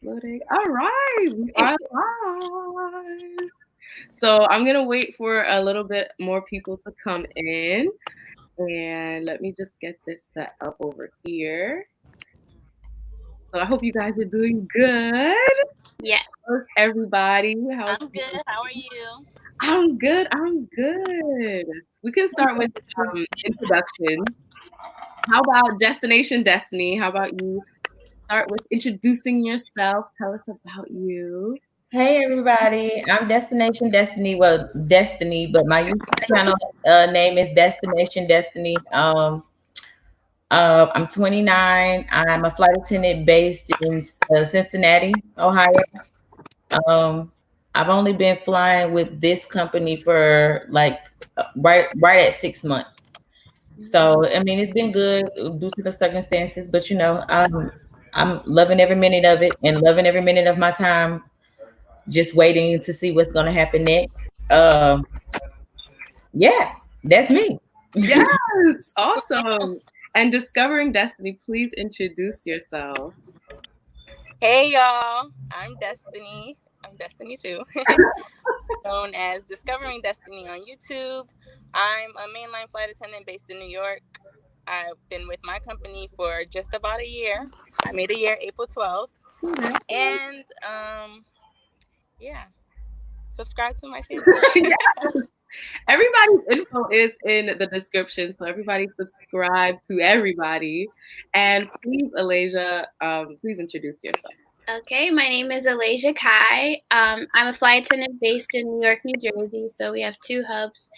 Loading. All right, we are live. So I'm gonna wait for a little bit more people to come in, and let me just get this set up over here. So I hope you guys are doing good. Yeah, How's everybody? How's I'm good. How are you? I'm good. I'm good. We can start with introduction. How about Destination Destiny? How about you start with introducing yourself? Tell us about you. Hey everybody, I'm Destination Destiny. Well, Destiny, but my YouTube channel name is Destination Destiny. I'm 29. I'm a flight attendant based in Cincinnati, Ohio. Um, I've only been flying with this company for like right at 6 months. So I mean, it's been good due to the circumstances, but I'm loving every minute of it and loving every minute of my time just waiting to see what's going to happen next. Yeah, that's me. Yes, awesome. And Discovering Destiny, please introduce yourself. Hey, y'all. I'm Destiny. I'm Destiny too, known as Discovering Destiny on YouTube. I'm a mainline flight attendant based in New York. I've been with my company for just about a year. I made a year April 12th. And yeah, subscribe to my channel. Yes. Everybody's info is in the description, so everybody subscribe to everybody. And please, Alaysia, please introduce yourself. Okay, my name is Alaysia Ki. I'm a flight attendant based in New York, New Jersey. So we have two hubs,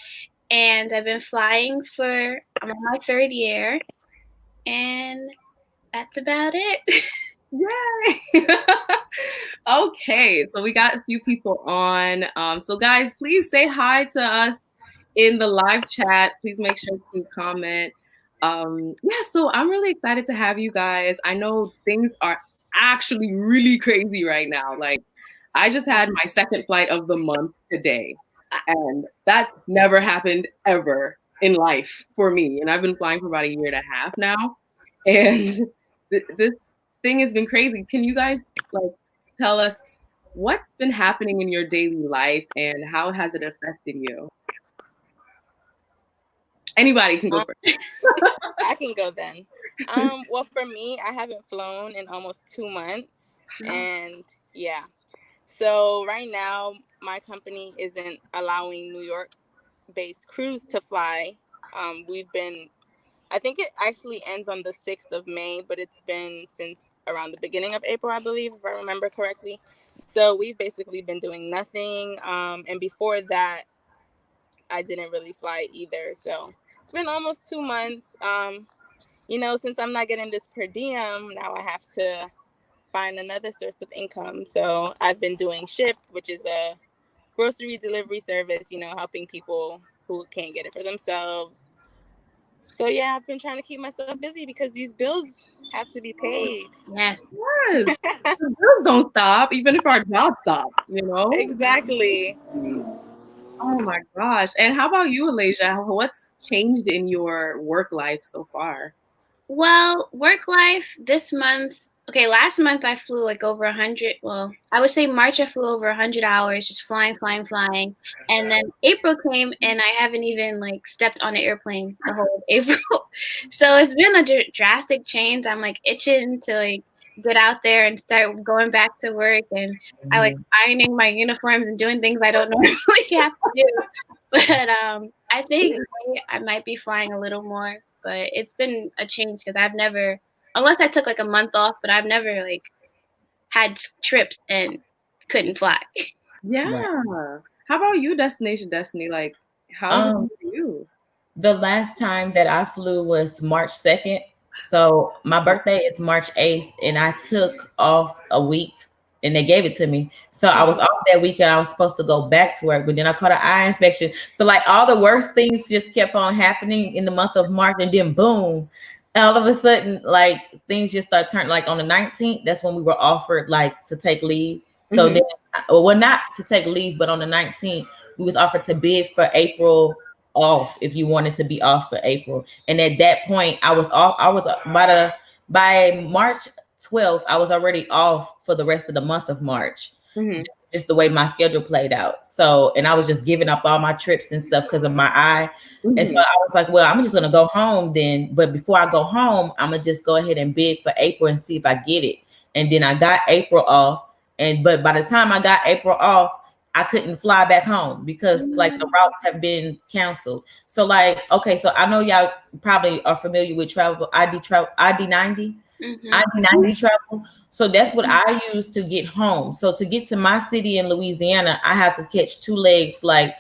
and I've been flying I'm on my third year, and that's about it. Yay! Okay, so we got a few people on. So guys, please say hi to us in the live chat. Please make sure to comment. Yeah, so I'm really excited to have you guys. I know things are actually really crazy right now. Like, I just had my second flight of the month today, and that's never happened ever in life for me. And I've been flying for about a year and a half now, and this thing has been crazy. Can you guys like tell us what's been happening in your daily life and how has it affected you? Anybody can go first. I can go then. Well, for me, I haven't flown in almost 2 months, and yeah. So right now, my company isn't allowing New York-based crews to fly. I think it actually ends on the 6th of May, but it's been since around the beginning of April, I believe, if I remember correctly. So we've basically been doing nothing. And before that, I didn't really fly either. So it's been almost 2 months. Since I'm not getting this per diem, now I have to find another source of income. So I've been doing Ship, which is a grocery delivery service, helping people who can't get it for themselves. So yeah, I've been trying to keep myself busy because these bills have to be paid. Yes. Yes. The bills don't stop, even if our job stops, Exactly. Oh my gosh. And how about you, Alaysia? What's changed in your work life so far? Well, work life this month. Okay, last month I flew like over 100. Well, I would say March I flew over 100 hours, just flying, flying, flying. And then April came and I haven't even like stepped on an airplane the whole April. So it's been a drastic change. I'm like itching to like get out there and start going back to work. And I like ironing my uniforms and doing things I don't normally have to do. But I think I might be flying a little more. But it's been a change because I've never, unless I took like a month off, but I've never like had trips and couldn't fly. Yeah. Right. How about you, Destination Destiny? Like, how's it for you? The last time that I flew was March 2nd. So my birthday is March 8th, and I took off a week and they gave it to me. So I was off that weekend. I was supposed to go back to work, but then I caught an eye infection. So like all the worst things just kept on happening in the month of March, and then boom, all of a sudden, like things just start turning. Like on the 19th, that's when we were offered like to take leave. So then, well, not to take leave, but on the 19th, we was offered to bid for April off if you wanted to be off for April. And at that point, I was off. I was by March 12th, I was already off for the rest of the month of March. Mm-hmm. Just the way my schedule played out. So, and I was just giving up all my trips and stuff because of my eye. Mm-hmm. And so I was like, well, I'm just gonna go home then. But before I go home, I'm gonna just go ahead and bid for April and see if I get it. And then I got April off. But by the time I got April off, I couldn't fly back home because like the routes have been canceled. So like, okay, so I know y'all probably are familiar with ID 90. Mm-hmm. ID 90 travel. So that's what I use to get home. So to get to my city in Louisiana, I have to catch two legs, like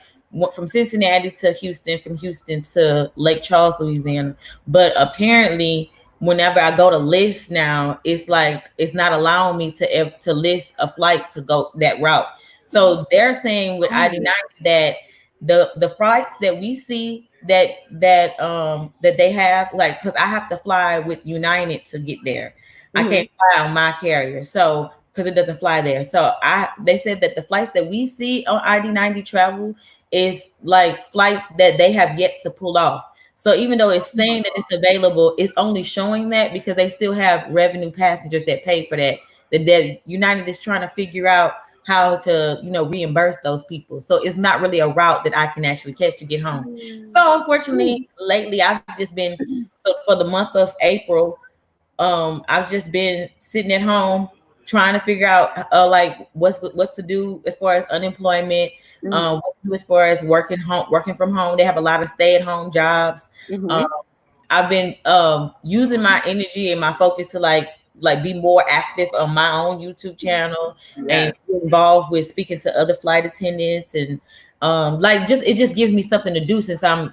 from Cincinnati to Houston, from Houston to Lake Charles, Louisiana. But apparently, whenever I go to list now, it's like it's not allowing me to list a flight to go that route. So they're saying with ID 90 that the flights that we see that they have, like, because I have to fly with United to get there. I can't fly on my carrier, so because it doesn't fly there. So they said that the flights that we see on ID 90 travel is like flights that they have yet to pull off. So even though it's saying that it's available, it's only showing that because they still have revenue passengers that pay for that. That United is trying to figure out how to, reimburse those people. So it's not really a route that I can actually catch to get home. So unfortunately, lately I've just been, so for the month of April, I've just been sitting at home trying to figure out like what's to do as far as unemployment, what to do as far as working from home. They have a lot of stay-at-home jobs. I've been using my energy and my focus to like be more active on my own YouTube channel and be involved with speaking to other flight attendants and it just gives me something to do since I'm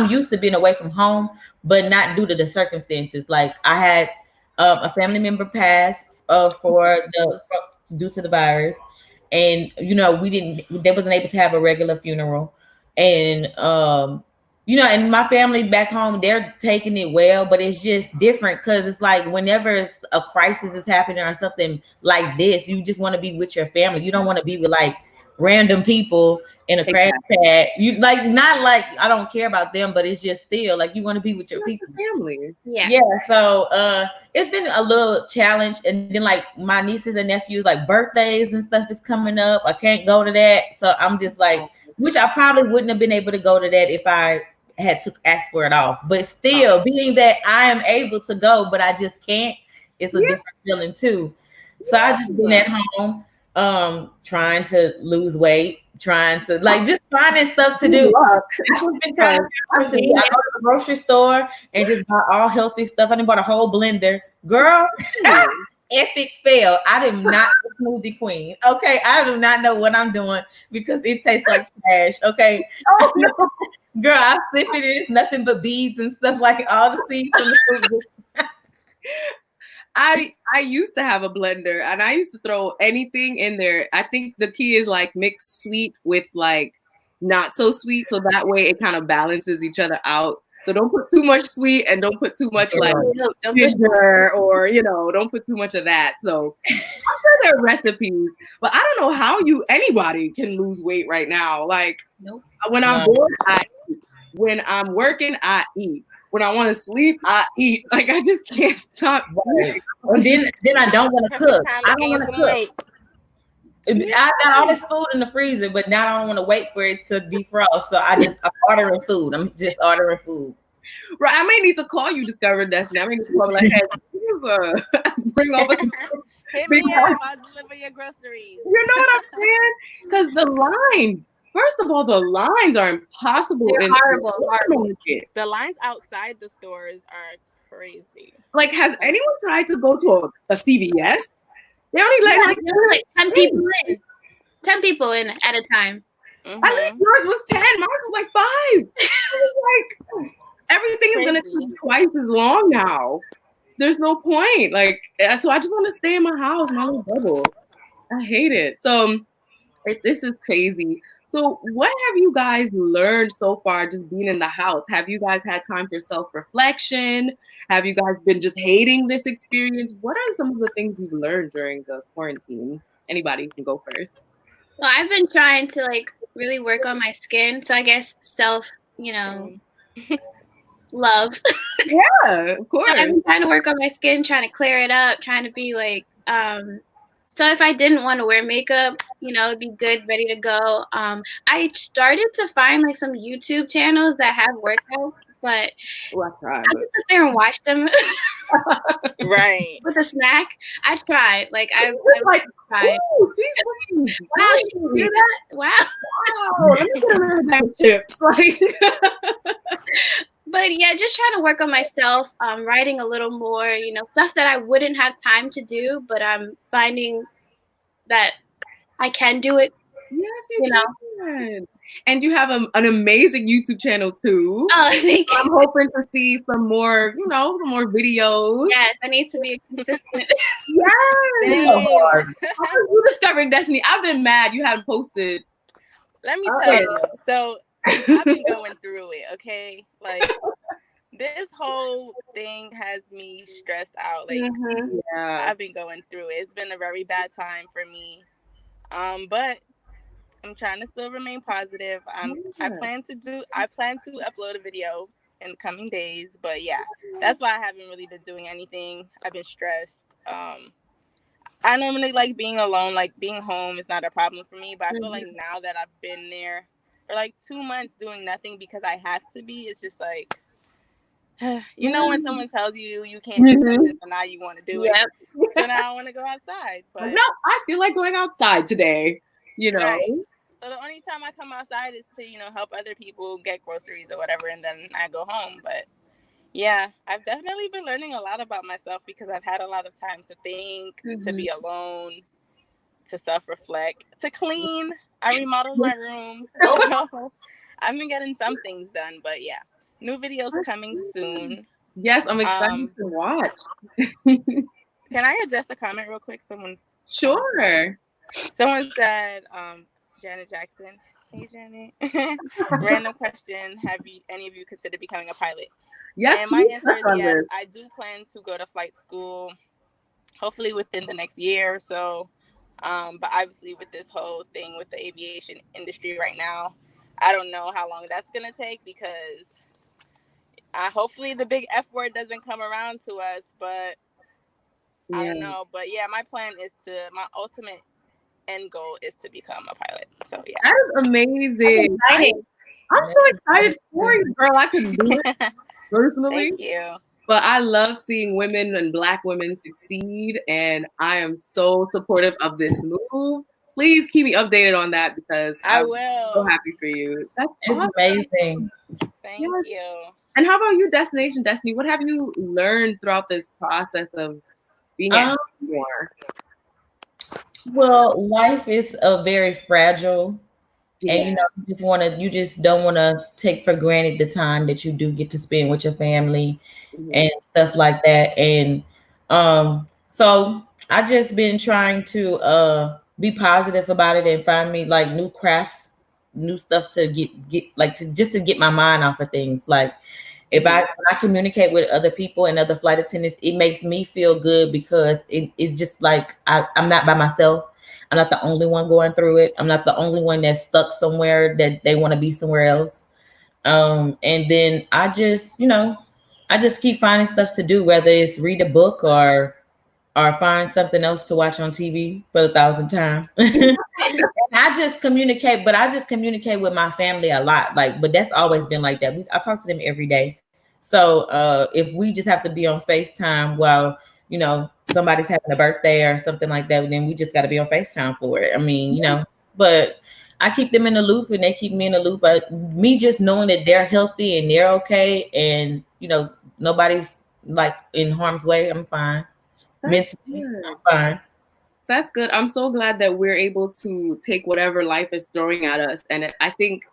used to being away from home, but not due to the circumstances. Like I had a family member pass due to the virus, and they wasn't able to have a regular funeral, and and my family back home, they're taking it well, but it's just different because it's like whenever a crisis is happening or something like this, you just want to be with your family. You don't want to be with like random people in a crash pad. You like not like I don't care about them, but it's just still like you want to be with your people, family. Yeah. So it's been a little challenge, and then like my nieces and nephews, like birthdays and stuff is coming up. I can't go to that, so I'm just like, which I probably wouldn't have been able to go to that if I had to ask for it off. But still, being that I am able to go, but I just can't, it's a different feeling too. So I just been at home, trying to lose weight, trying to like just finding stuff to do. It's been kind of I go to the grocery store and just buy all healthy stuff. I done bought a whole blender, girl. Epic fail. I am not a smoothie queen. Okay, I do not know what I'm doing because it tastes like trash. Okay. Oh no. Girl, I sip it. It's nothing but beads and stuff, like all the seeds from the food. I used to have a blender and I used to throw anything in there. I think the key is like mix sweet with like not so sweet, so that way it kind of balances each other out. So don't put too much sweet and don't put too much like ginger or don't put too much of that. So I'm sure there are recipes, but I don't know how anybody can lose weight right now. Like when I'm bored, I eat. When I'm working, I eat. When I want to sleep, I eat. Like I just can't stop. Right. And then I don't want to cook. I don't want to cook. I got all this food in the freezer, but now I don't want to wait for it to defrost. So I'm ordering food. I'm just ordering food. Right. I may need to call you, Discover Destiny. I may need to call like, hey, bring over some. Hit me up. I'll deliver your groceries. You know what I'm saying? Because the lines. First of all, the lines are impossible. They're horrible. The lines outside the stores are crazy. Like, has anyone tried to go to a CVS? They only let like 10 people in. 10 people in at a time. I think yours was 10. Mine was like 5. It was like everything is gonna take twice as long now. There's no point. Like, so I just want to stay in my house, my little bubble. I hate it. So this is crazy. So what have you guys learned so far just being in the house? Have you guys had time for self-reflection? Have you guys been just hating this experience? What are some of the things you've learned during the quarantine? Anybody can go first. So I've been trying to like really work on my skin. So I guess self, love. Yeah, of course. I've been trying to work on my skin, trying to clear it up, trying to be like, so if I didn't want to wear makeup, it'd be good, ready to go. I started to find like some YouTube channels that have workouts, but I tried, I just sit there and watch them. Right. With a snack. I tried. Like I tried. Wow, she can do that? Wow. Let me get another bag of chips. Like But yeah, just trying to work on myself, writing a little more, stuff that I wouldn't have time to do, but I'm finding that I can do it. Yes, you can. And you have an amazing YouTube channel too. Oh, thank you. I'm hoping to see some more, some more videos. Yes, I need to be consistent. Yes. So hard. How are you discovering Destiny? I've been mad you haven't posted. Let me tell you. So I've been going through it, okay? Like this whole thing has me stressed out. Like I've been going through it. It's been a very bad time for me. But I'm trying to still remain positive. I plan to upload a video in the coming days, but yeah, that's why I haven't really been doing anything. I've been stressed. I normally like being alone, like being home is not a problem for me, but I feel like now that I've been there for like 2 months doing nothing because I have to be, it's just like, when someone tells you you can't do something, but now you want to do it. Then I don't want to go outside. But no, I feel like going outside today, Right. So the only time I come outside is to, help other people get groceries or whatever, and then I go home. But yeah, I've definitely been learning a lot about myself because I've had a lot of time to think, to be alone, to self-reflect, to clean. I remodeled my room. I've been getting some things done, but yeah, new videos coming soon. Yes, I'm excited to watch. Can I address a comment real quick? Sure. Someone said, Janet Jackson. Hey, Janet. Random question. Have any of you considered becoming a pilot? Yes. And my answer is yes. I do plan to go to flight school, hopefully within the next year or so. But obviously with this whole thing with the aviation industry right now, I don't know how long that's going to take because hopefully the big F word doesn't come around to us, but I don't know. But yeah, my ultimate end goal is to become a pilot. So yeah. That is amazing. I'm so excited for you, girl. I couldn't do it personally. Thank you. But I love seeing women and Black women succeed, and I am so supportive of this move. Please keep me updated on that because I I'm will. so happy for you. That's amazing. Thank you. And how about you, Destiny? What have you learned throughout this process of being at more? Well, life is a very fragile, and you just don't want to take for granted the time that you do get to spend with your family and stuff like that. And so I just been trying to be positive about it and find me like new crafts, new stuff to get like to get my mind off of things. Like when I communicate with other people and other flight attendants, it makes me feel good because it's just like I'm not by myself. I'm not the only one going through it. I'm not the only one that's stuck somewhere that they want to be somewhere else. And then I just keep finding stuff to do, whether it's read a book or find something else to watch on TV for the 1,000th time. And I just communicate with my family a lot. But that's always been like that. I talk to them every day. So if we just have to be on FaceTime while, somebody's having a birthday or something like that, then we just got to be on FaceTime for it. I mean, but I keep them in the loop and they keep me in the loop. But me just knowing that they're healthy and they're okay and, nobody's like in harm's way, I'm fine. Mentally, I'm fine. That's good. I'm so glad that we're able to take whatever life is throwing at us. And I think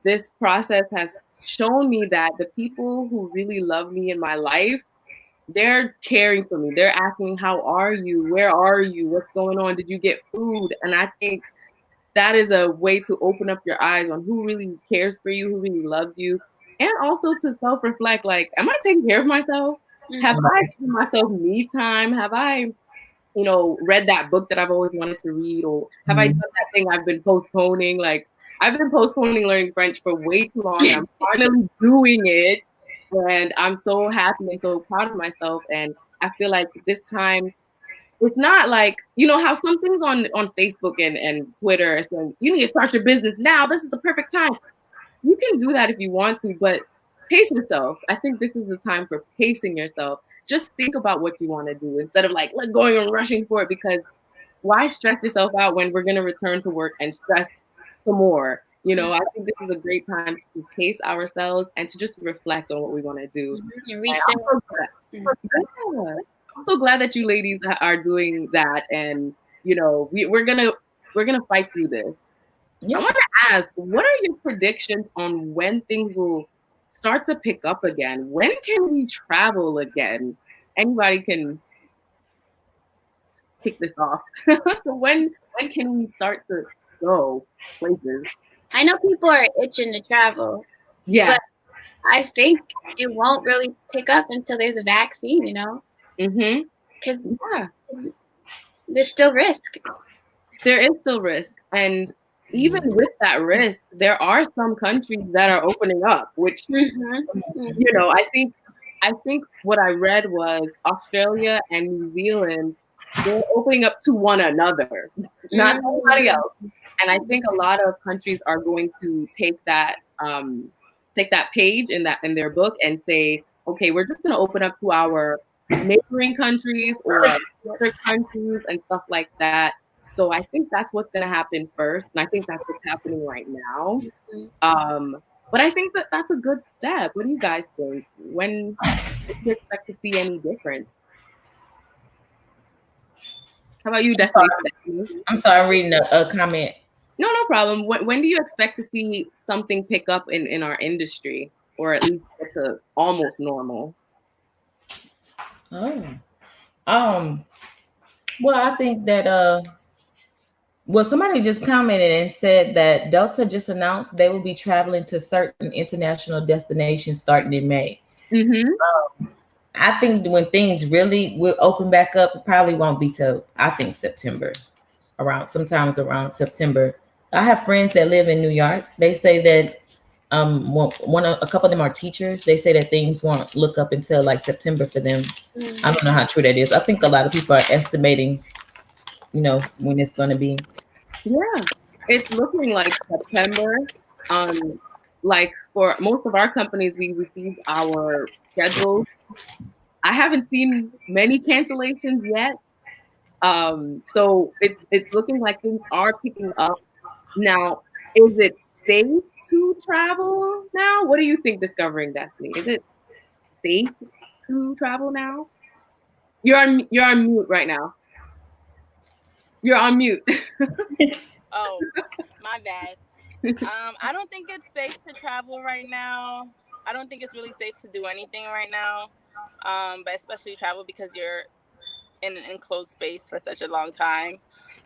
this process has shown me that the people who really love me in my life, they're caring for me. They're asking, how are you? Where are you? What's going on? Did you get food? And I think that is a way to open up your eyes on who really cares for you, who really loves you. And also to self-reflect, like, am I taking care of myself? Have I given myself me time? Have I, read that book that I've always wanted to read? Or have I done that thing I've been postponing? Like, I've been postponing learning French for way too long. And I'm finally doing it. And I'm so happy and so proud of myself. And I feel like this time, it's not like, you know, how some things on Facebook and Twitter are saying, you need to start your business now. This is the perfect time. You can do that if you want to, but pace yourself. I think this is the time for pacing yourself. Just think about what you want to do instead of like going and rushing for it, because why stress yourself out when we're going to return to work and stress some more? You know, I think this is a great time to pace ourselves and to just reflect on what we want to do. And reset. I'm so glad that you ladies are doing that, and you know, we're gonna fight through this. Yeah. I want to ask, what are your predictions on when things will start to pick up again? When can we travel again? Anybody can kick this off. when can we start to go places? I know people are itching to travel. Yes. But I think it won't really pick up until there's a vaccine, you know? Mm-hmm. Because Yeah. there's still risk. There is still risk. And even with that risk, there are some countries that are opening up, which, you know, I think what I read was Australia and New Zealand, they're opening up to one another, not to anybody else. And I think a lot of countries are going to take that page in their book and say, okay, we're just going to open up to our neighboring countries or other countries and stuff like that. So I think that's what's going to happen first, and I think that's what's happening right now. But I think that's a good step. What do you guys think? When do you expect to see any difference? How about you, Destiny? I'm sorry, I'm reading a comment. No problem. When do you expect to see something pick up in our industry, or at least get to almost normal? Well, I think that well, somebody just commented and said that Delta just announced they will be traveling to certain international destinations starting in May. I think when things really will open back up, it probably won't be till, I think, September. Sometimes around September. I have friends that live in New York. They say that a couple of them are teachers. They say that things won't look up until like September for them. I don't know how true that is. I think a lot of people are estimating, you know, when it's going to be. Yeah, it's looking like September. Like for most of our companies, we received our schedule. I haven't seen many cancellations yet. So it's looking like things are picking up. Now, is it safe to travel now? What do you think, Discovering Destiny? Is it safe to travel now? You're on mute right now. You're on mute. Oh, my bad. I don't think it's safe to travel right now. I don't think it's really safe to do anything right now. But especially travel because you're in an enclosed space for such a long time.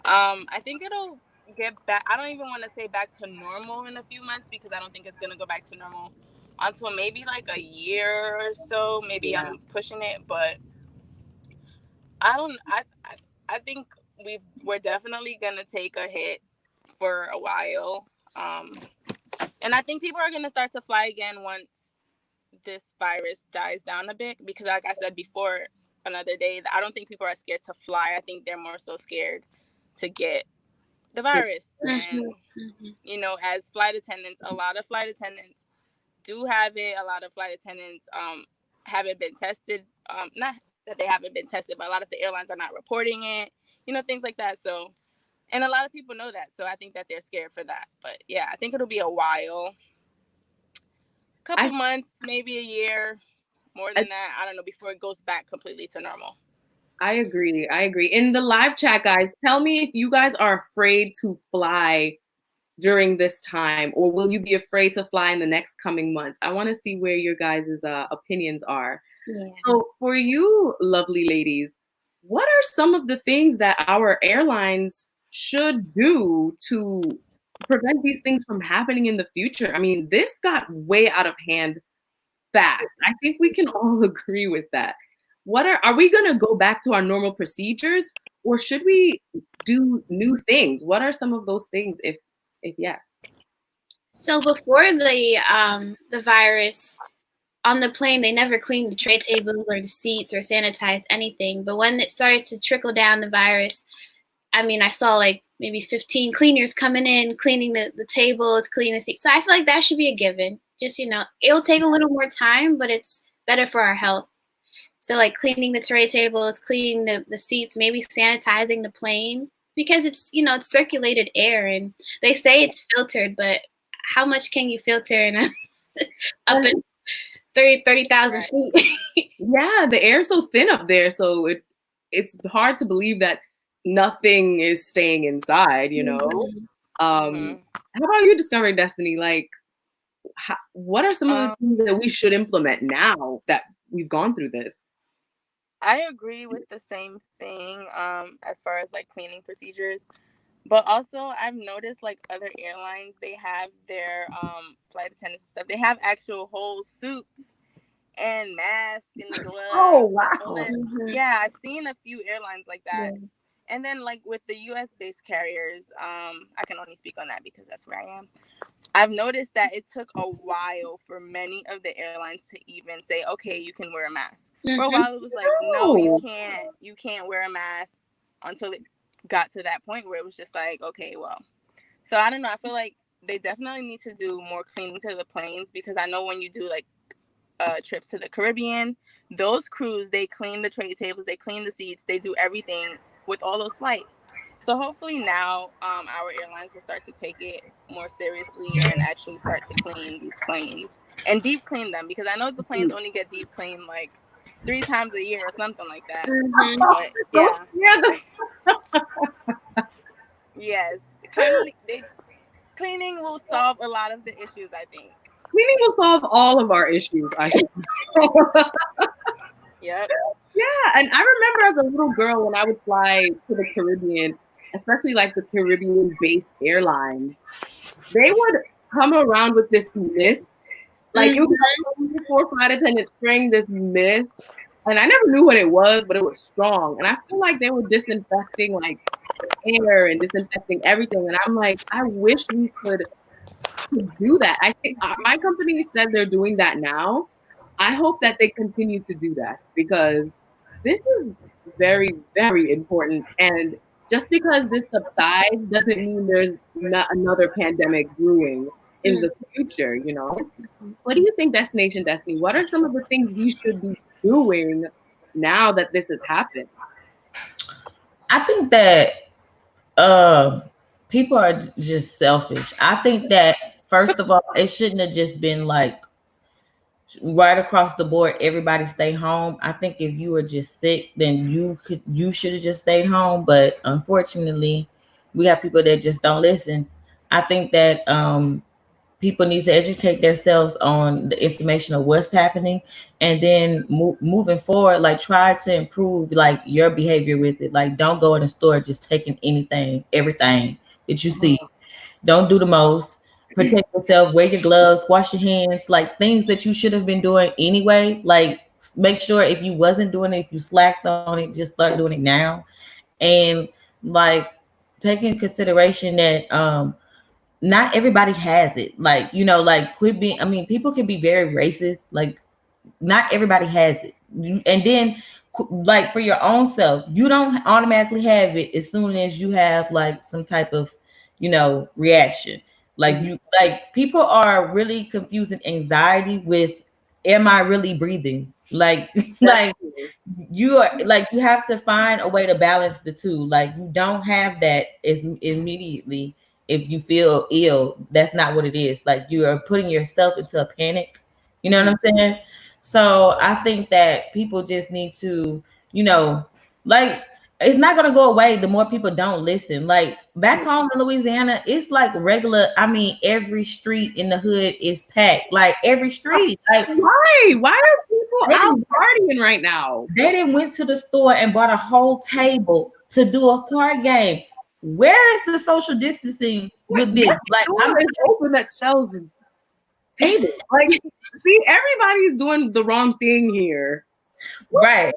I think it'll get back. I don't even want to say back to normal in a few months, because I don't think it's gonna go back to normal until maybe like a year or so. Maybe I'm pushing it, but I think we're definitely gonna take a hit for a while. And I think people are gonna start to fly again once this virus dies down a bit, because like I said before another day, I don't think people are scared to fly. I think they're more so scared to get the virus. And you know, as flight attendants, a lot of flight attendants do have it. A lot of flight attendants haven't been tested. Not that they haven't been tested, but a lot of the airlines are not reporting it, you know, things like that. So, and a lot of people know that, so I think that they're scared for that. But yeah, I think it'll be a while, couple months, maybe a year, more than that, I don't know, before it goes back completely to normal. I agree. In the live chat, guys, tell me if you guys are afraid to fly during this time, or will you be afraid to fly in the next coming months? I want to see where your guys' opinions are. So for you lovely ladies, what are some of the things that our airlines should do to prevent these things from happening in the future? I mean, this got way out of hand fast. I think we can all agree with that. Are we going to go back to our normal procedures, or should we do new things? What are some of those things, if yes? So before the virus, on the plane, they never cleaned the tray tables or the seats or sanitized anything. But when it started to trickle down the virus, I mean, I saw like maybe 15 cleaners coming in, cleaning the tables, cleaning the seats. So I feel like that should be a given. Just, it'll take a little more time, but it's better for our health. So like cleaning the tray tables, cleaning the seats, maybe sanitizing the plane, because it's circulated air, and they say it's filtered, but how much can you filter in up in 30,000 feet? Yeah, the air's so thin up there, so it's hard to believe that nothing is staying inside, How about you, Discovering Destiny? Like, what are some of the things that we should implement now that we've gone through this? I agree with the same thing as far as like cleaning procedures. But also, I've noticed like other airlines, they have their flight attendants and stuff. They have actual whole suits and masks and gloves. Oh, wow. And all that. Yeah, I've seen a few airlines like that. Yeah. And then like with the US-based carriers, I can only speak on that because that's where I am. I've noticed that it took a while for many of the airlines to even say, okay, you can wear a mask. For a while, it was like, no, you can't wear a mask, until it got to that point where it was just like, okay, well. So I don't know. I feel like they definitely need to do more cleaning to the planes, because I know when you do like trips to the Caribbean, those crews, they clean the tray tables, they clean the seats, they do everything with all those flights. So hopefully now our airlines will start to take it more seriously and actually start to clean these planes and deep clean them, because I know the planes only get deep cleaned like 3 times a year or something like that. But, yeah. Yes. Cleaning will solve a lot of the issues, I think. Cleaning will solve all of our issues, I think. Yep. Yeah, and I remember as a little girl when I would fly to the Caribbean, especially like the Caribbean-based airlines, they would come around with this mist. Like it was before flight attendants bring this mist, and I never knew what it was, but it was strong. And I feel like they were disinfecting like the air and disinfecting everything. And I'm like, I wish we could do that. I think my company said they're doing that now. I hope that they continue to do that, because this is very, very important. And just because this subsides doesn't mean there's not another pandemic brewing in the future, What do you think, Destination Destiny? What are some of the things we should be doing now that this has happened? I think that people are just selfish. I think that, first of all, it shouldn't have just been like right across the board, everybody stay home. I think if you were just sick, then you should have just stayed home. But unfortunately, we have people that just don't listen. I think that people need to educate themselves on the information of what's happening, and then moving forward, like try to improve like your behavior with it. Like don't go in the store just taking everything that you see. Don't do the most. Protect yourself, wear your gloves, wash your hands, like things that you should have been doing anyway. Like make sure if you wasn't doing it, if you slacked on it, just start doing it now. And like take in consideration that not everybody has it. Like, like quit being, I mean, people can be very racist. Like not everybody has it. And then like for your own self, you don't automatically have it as soon as you have like some type of, reaction. Like people are really confusing anxiety with, am I really breathing? Like, like you have to find a way to balance the two. Like you don't have that immediately. If you feel ill, that's not what it is. Like you are putting yourself into a panic. You know what I'm saying? So I think that people just need to, like it's not gonna go away the more people don't listen. Like back home in Louisiana, it's like regular. I mean, every street in the hood is packed. Like every street. Like why are people out partying right now? They didn't went to the store and bought a whole table to do a card game. Where is the social distancing with this? Like I'm open that sells tables. Like see, everybody's doing the wrong thing here. Right.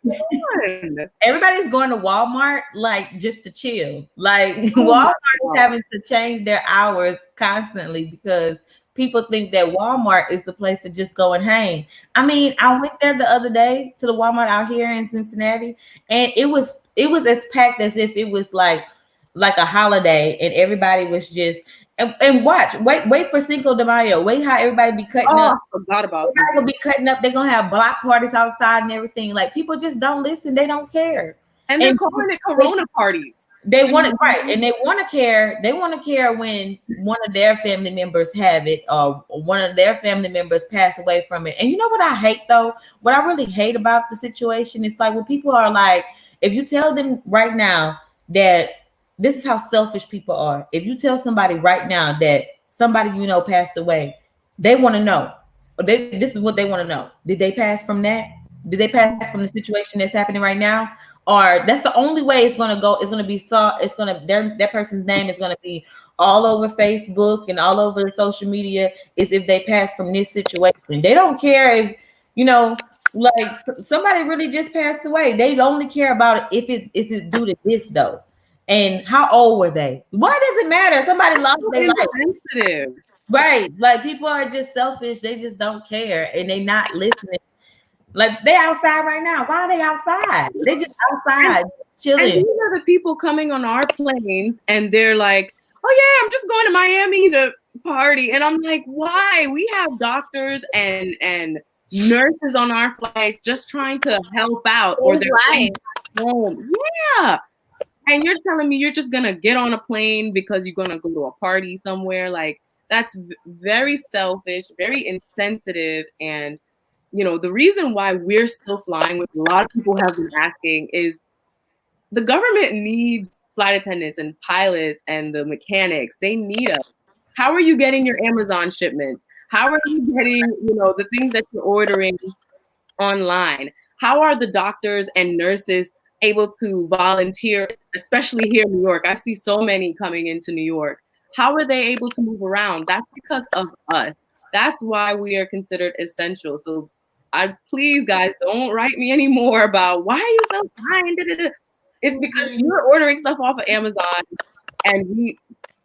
Everybody's going to Walmart like just to chill. Like Walmart is having to change their hours constantly because people think that Walmart is the place to just go and hang. I mean, I went there the other day to the Walmart out here in Cincinnati, and it was as packed as if it was like a holiday, and everybody was just and wait for Cinco de Mayo. Wait how everybody be cutting Oh, up. I forgot about Everybody will be cutting up. They're gonna have block parties outside and everything. Like people just don't listen. They don't care. and they're calling it Corona parties. They want it right, and they want to care. They want to care when one of their family members have it, or one of their family members pass away from it. And you know what I hate though? What I really hate about the situation is like when people are like, if you tell them right now that this is how selfish people are. If you tell somebody right now that somebody you know passed away, they want to know. This is what they want to know. Did they pass from that? Did they pass from the situation that's happening right now? Or that's the only way it's gonna go. It's gonna be saw. It's gonna that person's name is gonna be all over Facebook and all over the social media. Is if they pass from this situation. They don't care if like somebody really just passed away. They only care about it if it is it due to this though. And how old were they? Why does it matter? Somebody lost their life. Sensitive. Right. Like people are just selfish. They just don't care and they not listening. Like they outside right now. Why are they outside? They just outside chilling. And these are the people coming on our planes and they're like, oh yeah, I'm just going to Miami to party. And I'm like, why? We have doctors and nurses on our flights just trying to help out or they're home. Yeah. And you're telling me you're just gonna get on a plane because you're gonna go to a party somewhere. Like that's very selfish, very insensitive. And the reason why we're still flying, which a lot of people have been asking, is the government needs flight attendants and pilots and the mechanics. They need us. How are you getting your Amazon shipments? How are you getting, the things that you're ordering online? How are the doctors and nurses able to volunteer, especially here in New York? I see so many coming into New York. How are they able to move around? That's because of us. That's why we are considered essential. So please, guys, don't write me anymore about why are you so kind. It's because you're ordering stuff off of Amazon and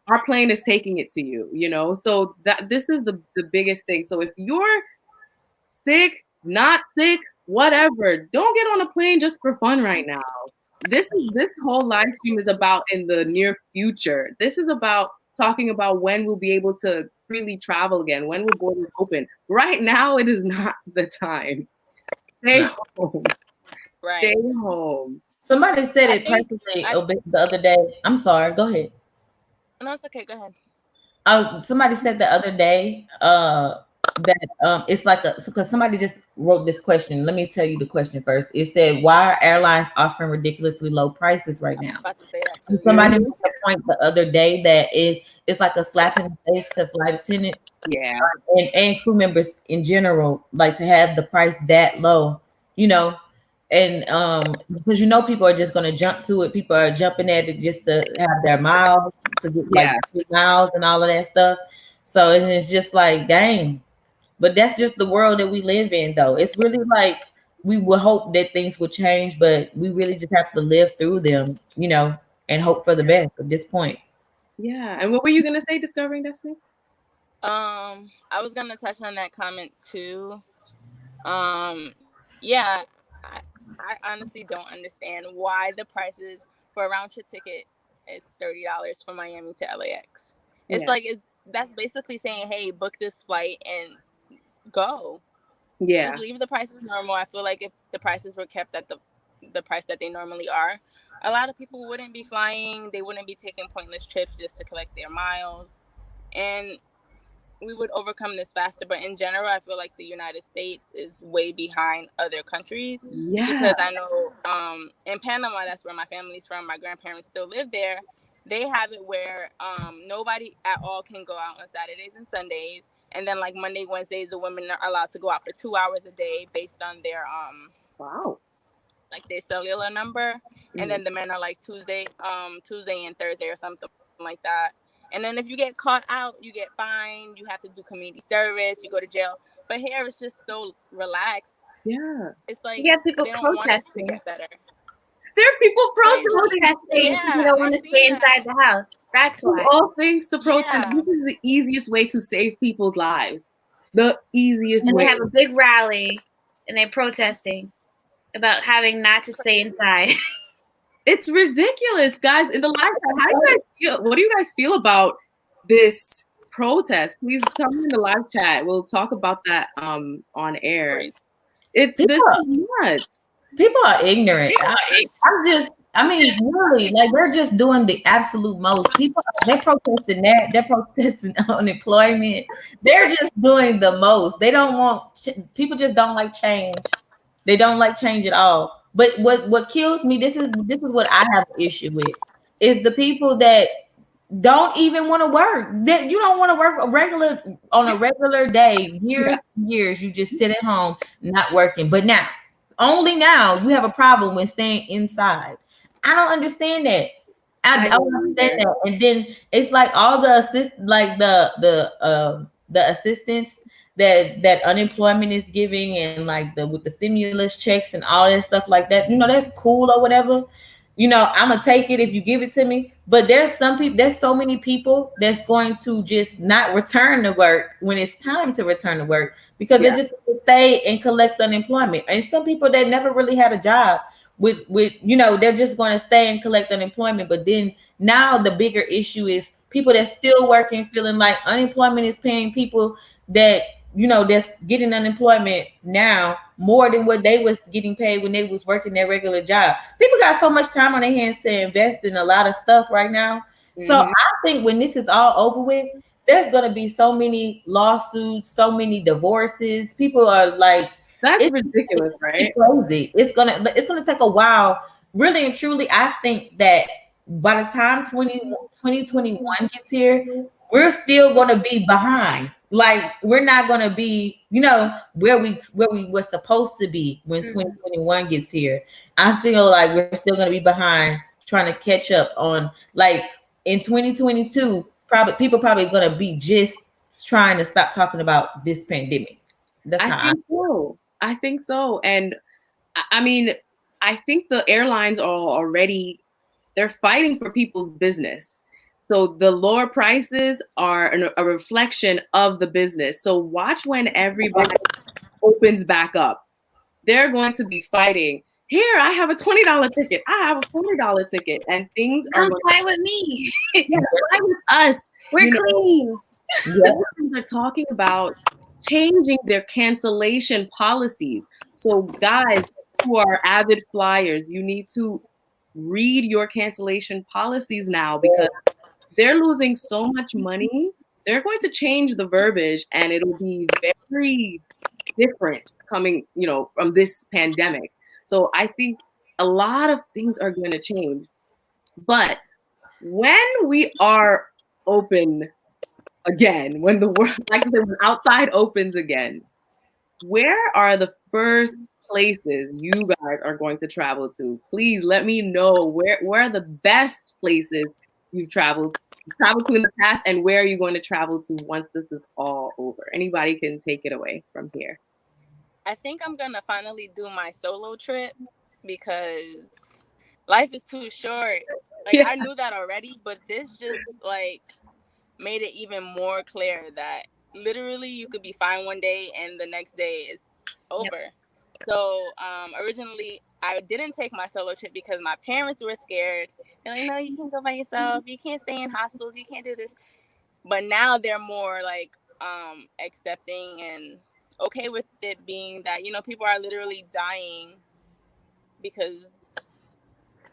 our plane is taking it to you, so this is the biggest thing. So if you're sick, not sick, whatever, don't get on a plane just for fun right now. This whole live stream is about in the near future. This is about talking about when we'll be able to freely travel again, when will borders open. Right now, it is not the time. Stay home. Right. Stay home. Somebody said it perfectly the other day. I'm sorry. Go ahead. No, it's okay. Go ahead. Somebody said the other day that it's like because somebody just wrote this question. Let me tell you the question first. It said, why are airlines offering ridiculously low prices right now? I was about to say that too. Somebody made a point the other day that it's like a slap in the face to flight attendants, yeah, and crew members in general, like to have the price that low, and because people are just gonna jump to it. People are jumping at it just to have their miles, to get miles and all of that stuff. So it's just like, dang. But that's just the world that we live in, though. It's really like we would hope that things would change, but we really just have to live through them, and hope for the best at this point. Yeah. And what were you gonna say, Discovering Destiny? I was gonna touch on that comment too. Yeah, I honestly don't understand why the prices for a round trip ticket is $30 from Miami to LAX. It's like that's basically saying, hey, book this flight and go. Yeah. Just leave the prices normal. I feel like if the prices were kept at the price that they normally are, a lot of people wouldn't be flying. They wouldn't be taking pointless trips just to collect their miles. And we would overcome this faster. But in general, I feel like the United States is way behind other countries. Yeah. Because I know in Panama, that's where my family's from. My grandparents still live there. They have it where nobody at all can go out on Saturdays and Sundays. And then like Monday, Wednesdays, the women are allowed to go out for 2 hours a day based on their like their cellular number. Mm-hmm. And then the men are like Tuesday and Thursday or something like that. And then if you get caught out, you get fined. You have to do community service. You go to jail. But here it's just so relaxed. Yeah, it's like you get people they don't want us to protesting. get better. There are people protesting. Protesting because they don't want to stay inside the house. That's why. All things to protest. This is the easiest way to save people's lives. The easiest And way. they have a big rally and they're protesting about having not to stay inside. It's ridiculous, guys. In the live chat, how do you guys feel? What do you guys feel about this protest? Please tell me in the live chat. We'll talk about that on air. It's this is nuts. People are ignorant. I mean, really, like they're just doing the absolute most. People, they're protesting that. They're protesting unemployment. They're just doing the most. They don't want, people just don't like change. They don't like change at all. But what kills me, this is what I have an issue with, is the people that don't even want to work. That you don't want to work on a regular day, years and years. You just sit at home not working. But only now you have a problem with staying inside. I don't understand that. I don't understand that. And then it's like all the the assistance that unemployment is giving, and like with the stimulus checks and all that stuff like that. You know, that's cool or whatever. You know, I'm gonna take it if you give it to me. But there's so many people that's going to just not return to work when it's time to return to work, because they're just going to stay and collect unemployment. And some people that never really had a job with you know, they're just going to stay and collect unemployment. But then now the bigger issue is people that's still working, feeling like unemployment is paying people that, you know, that's getting unemployment now more than what they was getting paid when they was working their regular job. People got so much time on their hands to invest in a lot of stuff right now. So I think when this is all over with, there's going to be so many lawsuits, so many divorces. People are like, that's ridiculous, right? Crazy. It's gonna take a while. Really and truly, I think that by the time 2021 gets here, we're still gonna be behind. Like we're not gonna be, you know, where we were supposed to be when 2021 gets here. I feel like we're still gonna be behind, trying to catch up on, like in 2022. People probably gonna be just trying to stop talking about this pandemic. That's I think so. And I mean, I think the airlines are already, they're fighting for people's business. So the lower prices are a reflection of the business. So watch when everybody opens back up. They're going to be fighting. Here, I have a $20 ticket. I have a $40 ticket. And things Come fly with me. Fly with us. We're clean. They're talking about changing their cancellation policies. So guys who are avid flyers, you need to read your cancellation policies now, because they're losing so much money. They're going to change the verbiage and it'll be very different coming, you know, from this pandemic. So I think a lot of things are going to change. But when we are open again, when the world, like I said, when outside opens again, where are the first places you guys are going to travel to? Please let me know where are the best places you've traveled to in the past, and where are you going to travel to once this is all over? Anybody can take it away from here. I think I'm gonna finally do my solo trip, because life is too short. Like I knew that already, but this just like made it even more clear that literally you could be fine one day and the next day is over. So originally I didn't take my solo trip because my parents were scared. They're like, no, you can go by yourself. You can't stay in hostels. You can't do this. But now they're more like accepting and okay with it being that, you know, people are literally dying because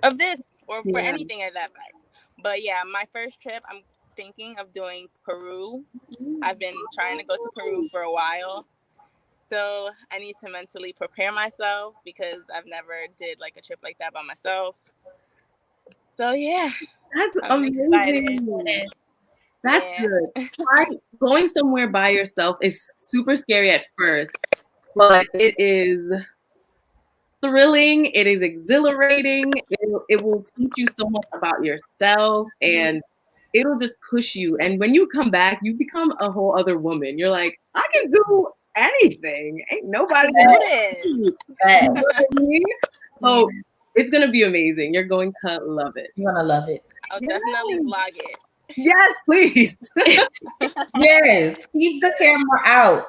of this or for anything like that. But yeah, my first trip, I'm thinking of doing Peru. I've been trying to go to Peru for a while, so I need to mentally prepare myself because I've never did like a trip like that by myself. So yeah, that's amazing. That's good. Going somewhere by yourself is super scary at first, but it is thrilling. It is exhilarating. It will teach you so much about yourself, and it'll just push you. And when you come back, you become a whole other woman. You're like, I can do anything. Ain't nobody. You know what I mean? So It's gonna be amazing. You're going to love it. You're gonna love it. I'll definitely vlog it. Yes, please. Yes, keep the camera out.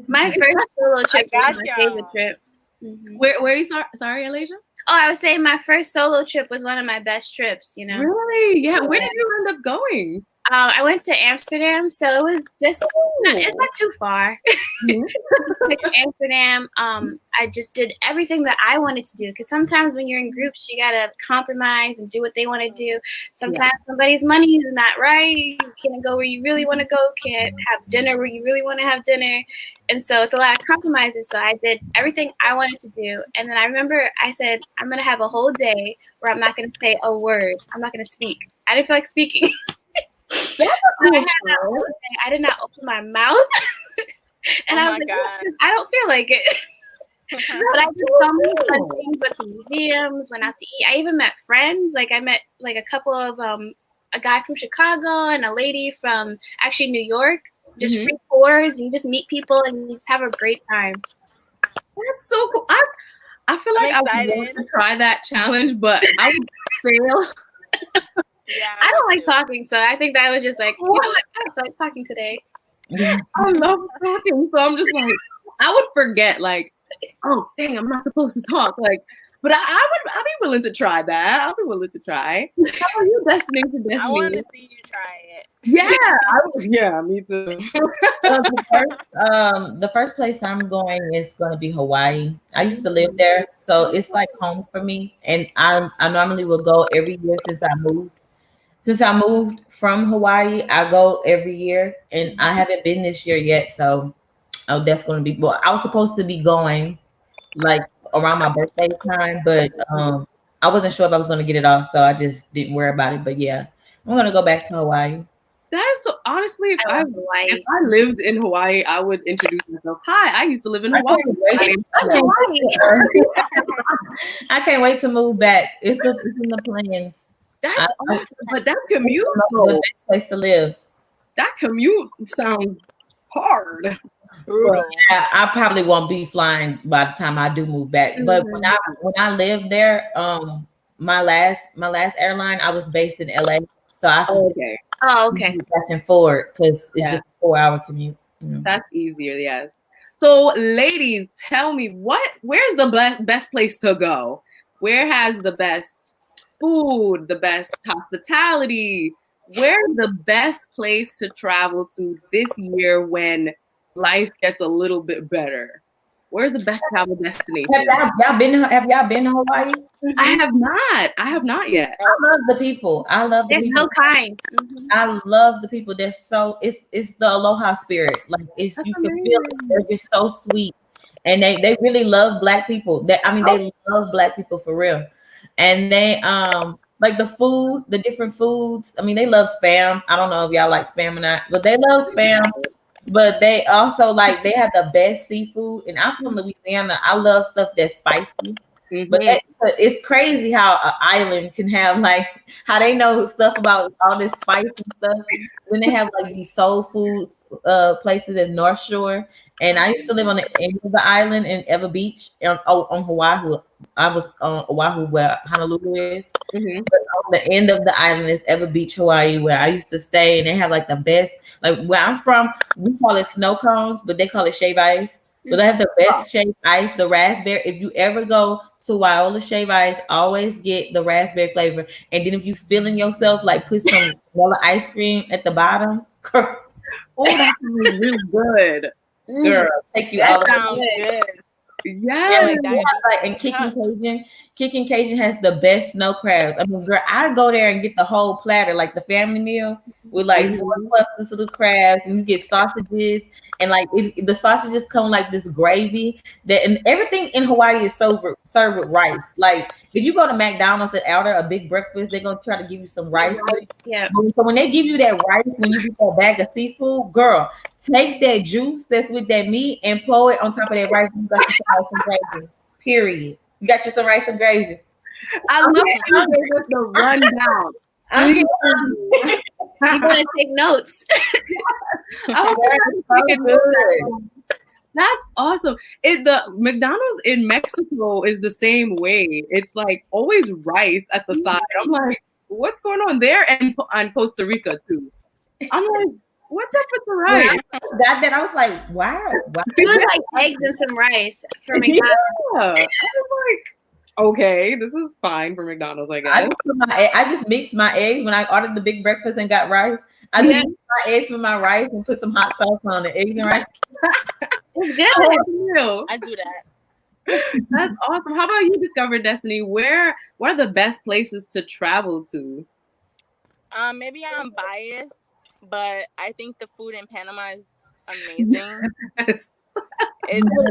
My first solo trip was my y'all. favorite trip. Mm-hmm. Where are you sorry, Alaysia? Oh, I was saying my first solo trip was one of my best trips, you know. Really? Yeah. Where did you end up going? I went to Amsterdam, so it was just it's not too far. To Amsterdam, I just did everything that I wanted to do, because sometimes when you're in groups, you gotta compromise and do what they want to do. Sometimes somebody's money is not right. You can't go where you really want to go. Can't have dinner where you really want to have dinner, and so it's a lot of compromises. So I did everything I wanted to do, and then I remember I said I'm gonna have a whole day where I'm not gonna say a word. I'm not gonna speak. I didn't feel like speaking. I did not open my mouth. And I was like, I don't feel like it. But I just saw many fun things, went to museums, went out to eat. I even met friends. Like I met like a couple of a guy from Chicago and a lady from actually New York. Just free tours, and you just meet people and you just have a great time. That's so cool. I feel like I would want to try that challenge, but I would fail. Yeah, I don't like talking, so I think that was just like, you know what? I don't feel like talking today. I love talking, so I'm just like, I would forget, like, oh dang, I'm not supposed to talk, like, but I'd be willing to try that. I'll be willing to try. How are you, Destiny? I want to see you try it. Yeah, me too. The first place I'm going is going to be Hawaii. I used to live there, so it's like home for me, and I normally will go every year since I moved. Since I moved from Hawaii, I go every year, and I haven't been this year yet. So, that's going to be. Well, I was supposed to be going like around my birthday time, but I wasn't sure if I was going to get it off, so I just didn't worry about it. But yeah, I'm going to go back to Hawaii. That's so, honestly, if I lived in Hawaii, I would introduce myself. Hi, I used to live in Hawaii. I can't wait to move back. It's in the plans. That's awesome, but that commute, the best place to live. That commute sounds hard. Well, yeah, I probably won't be flying by the time I do move back. But when I lived there, my last airline, I was based in LA, so I okay back and forward because it's just a 4-hour commute. That's easier, yes. So, ladies, tell me where's the best place to go? Where has the best food, the best hospitality? Where's the best place to travel to this year when life gets a little bit better? Where's the best travel destination? Have y'all been to Hawaii? I have not yet. I love the people. They're so kind. I love the people. They're so it's the aloha spirit. Like you can feel it. They're just so sweet, and they really love Black people. They love Black people for real. And they like the food, the different foods. I mean, they love Spam. I don't know if y'all like Spam or not, but they love Spam. But they also they have the best seafood. And I'm from Louisiana. I love stuff that's spicy. But it's crazy how an island can have how they know stuff about all this spice and stuff. When they have these soul food places in North Shore. And I used to live on the end of the island in Ewa Beach on Oahu. I was on Oahu where Honolulu is. But on the end of the island is Ewa Beach, Hawaii, where I used to stay. And they have the best, where I'm from, we call it snow cones, but they call it shave ice. But they have the best shaved ice, the raspberry. If you ever go to Wyola Shave Ice, always get the raspberry flavor. And then if you feeling yourself, put some vanilla ice cream at the bottom. Oh, that's really good. Girl, take you all sounds good. Yeah. And Kicking Cajun has the best snow crabs. I mean, girl, I go there and get the whole platter, the family meal with 4 clusters of the crabs, and you get sausages, and the sausages come this gravy and everything in Hawaii is served with rice. If you go to McDonald's and order a big breakfast, they're gonna try to give you some rice. Yeah. So when they give you that rice, when you get that bag of seafood, girl, take that juice that's with that meat and pour it on top of that rice. You got you some rice and gravy. Period. You got you some rice and gravy. I love it with the rundown. I'm gonna take notes. That's awesome. The McDonald's in Mexico is the same way. It's like always rice at the side. I'm like, what's going on there? And on Costa Rica too. I'm like, what's up with the When rice? I got that, I was like, wow. It was like eggs and some rice for McDonald's. Yeah. I was like, okay, this is fine for McDonald's, I guess. I just mixed my eggs when I ordered the big breakfast and got rice. I just mixed my eggs with my rice and put some hot sauce on the eggs and rice. It's good. I do that. That's awesome. How about you, Discover Destiny? Where are the best places to travel to? Maybe I'm biased, but I think the food in Panama is amazing. It's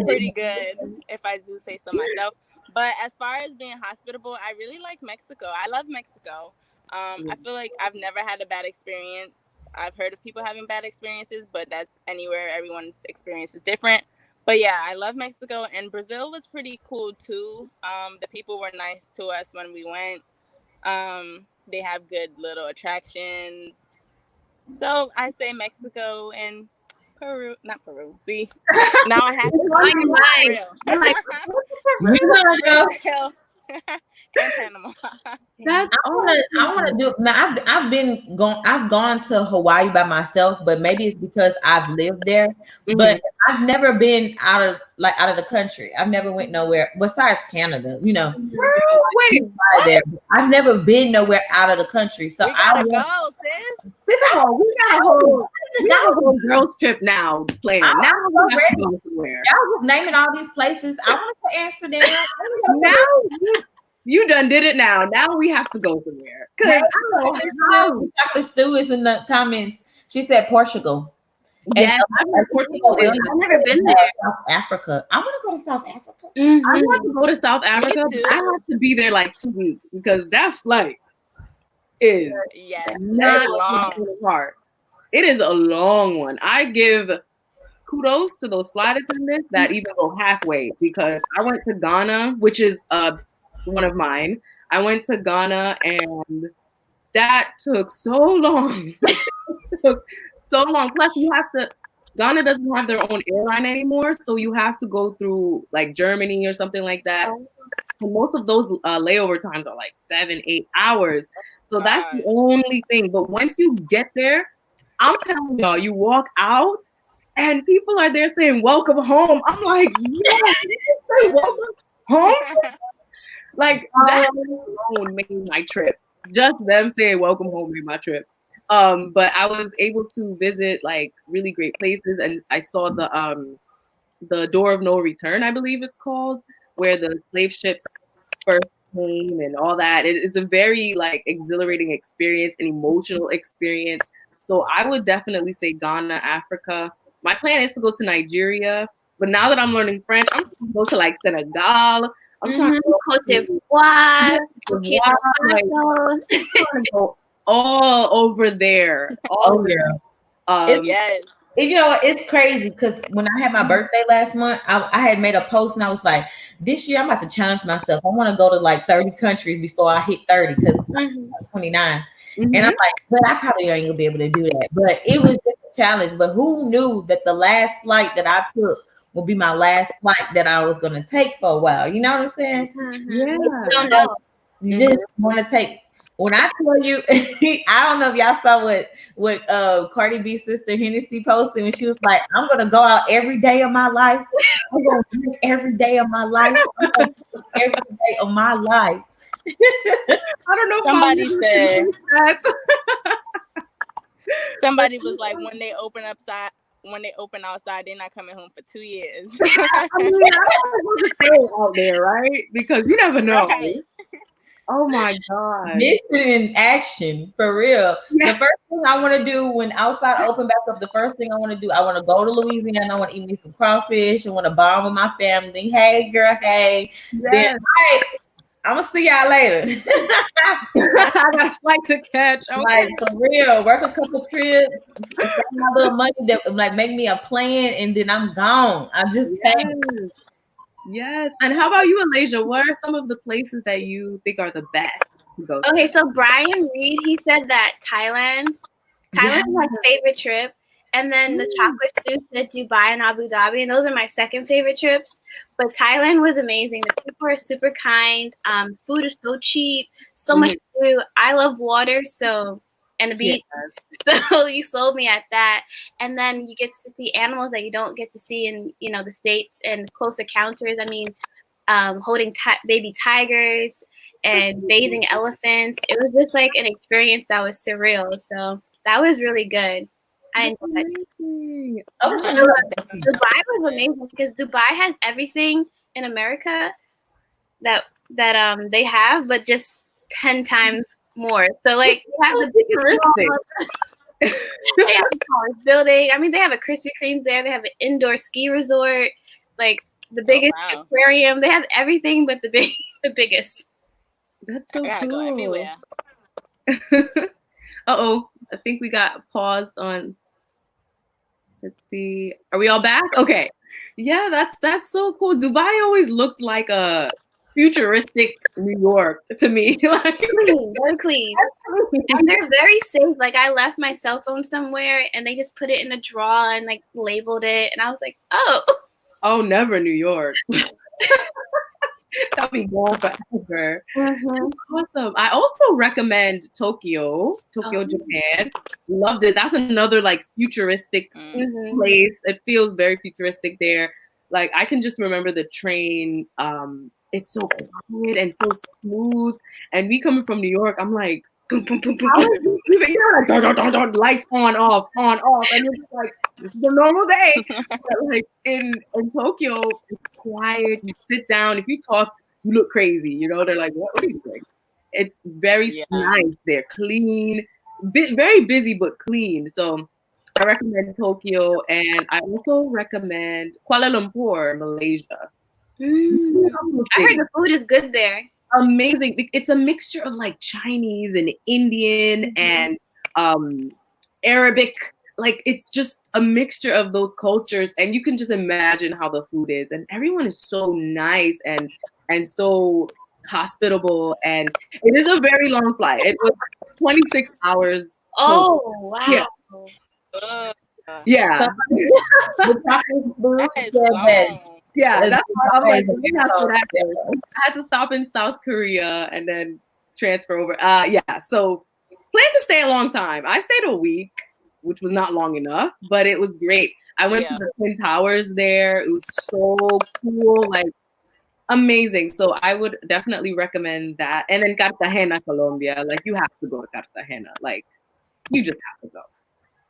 pretty good, if I do say so myself. But as far as being hospitable, I really like Mexico. I love Mexico. I feel like I've never had a bad experience. I've heard of people having bad experiences, but that's anywhere. Everyone's experience is different. But yeah, I love Mexico, and Brazil was pretty cool too. The people were nice to us when we went. They have good little attractions. So I say Mexico and Peru, not Peru. See, now I have to I'm like, and Panama. That's I want to do. Now I've gone to Hawaii by myself, but maybe it's because I've lived there. But I've never been out of the country. I've never went nowhere besides Canada. You know, wait, there. I've never been nowhere out of the country. So we gotta go, sis. We got a whole girls trip now planned. Now we're ready to go somewhere. Y'all was naming all these places. I want to go to Amsterdam. Now you done did it now. Now we have to go somewhere. Because chocolate stew is in the comments. She said Portugal. Yeah, Portugal. I've never been there. South Africa. I want to go to South Africa. I want to go to South Africa. I have to be there like 2 weeks because that flight is not long. It is a long one. I give kudos to those flight attendants that even go halfway, because I went to Ghana, which is one of mine. I went to Ghana and that took so long. So long. Plus, Ghana doesn't have their own airline anymore, so you have to go through like Germany or something like that. And most of those layover times are like 7-8 hours. So that's the only thing. But once you get there, I'm telling y'all, you walk out and people are there saying, "Welcome home." I'm like, yeah, say welcome home? Like, that alone made my trip. Just them saying "welcome home" made my trip. But I was able to visit like really great places, and I saw the Door of No Return, I believe it's called, where the slave ships first came and all that. It's a very like exhilarating experience, an emotional experience. So I would definitely say Ghana, Africa. My plan is to go to Nigeria, but now that I'm learning French, I'm going to go to like Senegal. I'm trying to go Cote d'Ivoire, go all over there. All over. Yes. You know, it's crazy because when I had my birthday last month, I had made a post and I was like, this year I'm about to challenge myself. I want to go to like 30 countries before I hit 30 because I'm 29. And I'm like, but I probably ain't gonna be able to do that. But it was just a challenge. But who knew that the last flight that I took would be my last flight that I was gonna take for a while? You know what I'm saying? Yeah. Don't know. You just want to take. When I tell you, I don't know if y'all saw what Cardi B's sister Hennessy posted when she was like, "I'm gonna go out every day of my life. I'm gonna drink every day of my life. I'm gonna drink every day of my life." I don't know. Somebody said that. Somebody was like, when they open outside, they're not coming home for 2 years. I mean, I don't want to stay out there, right? Because you never know. Right. Oh my God. Mission in action, for real. Yeah. The first thing I want to do when outside open back up, I want to go to Louisiana. I want to eat me some crawfish. I want to bond with my family. Hey, girl, hey. Yes. Then, hey, I'm going to see y'all later. I got a flight to catch. Okay. Like, for real. Work a couple trips. Spend my little money that like make me a plan, and then I'm gone. I'm just paying. Yes. And how about you, Alaysia? What are some of the places that you think are the best to go to? Okay, so Brian Reed, he said that Thailand is my favorite trip. and then the chocolate soup at Dubai and Abu Dhabi, and those are my second favorite trips. But Thailand was amazing. The people are super kind. Food is so cheap, so much food. I love water, and the beach. So you sold me at that, and then you get to see animals that you don't get to see in the States, and close encounters. I mean, holding baby tigers and bathing elephants. It was just like an experience that was surreal. So that was really good. I enjoyed it. Dubai was amazing because Dubai has everything in America that they have, but just 10 times more. So like you have the biggest they have the tallest building. I mean, they have a Krispy Kreme's there. They have an indoor ski resort, like the biggest aquarium. They have everything but the biggest. That's so I gotta cool. go everywhere. I think we got paused on. Let's see. Are we all back? Okay. Yeah, that's so cool. Dubai always looked like a futuristic New York to me. Like very clean. And they're very safe. Like I left my cell phone somewhere and they just put it in a drawer and like labeled it, and I was like, oh, never New York. That'll be gone forever. Awesome. I also recommend Tokyo, Japan. Loved it. That's another like futuristic place. It feels very futuristic there. Like I can just remember the train. It's so quiet and so smooth. And me coming from New York, I'm like, boom, boom, boom, boom, boom. Like, lights on, off, and you're just like, this is a normal day. But like in Tokyo, it's quiet. You sit down. If you talk, you look crazy. You know, they're like, what are you doing? It's very nice. They're clean, very busy but clean. So I recommend Tokyo, and I also recommend Kuala Lumpur, Malaysia. I heard the food is good there. Amazing. It's a mixture of like Chinese and Indian and Arabic. Like it's just a mixture of those cultures, and you can just imagine how the food is. And everyone is so nice and so hospitable. And it is a very long flight. It was 26 hours. Oh wow. Yeah. Yeah, that's why I'm like, I had to stop in South Korea and then transfer over. So plan to stay a long time. I stayed a week, which was not long enough, but it was great. I went to the Twin Towers there. It was so cool, like amazing. So I would definitely recommend that. And then Cartagena, Colombia. Like you have to go to Cartagena. Like you just have to go.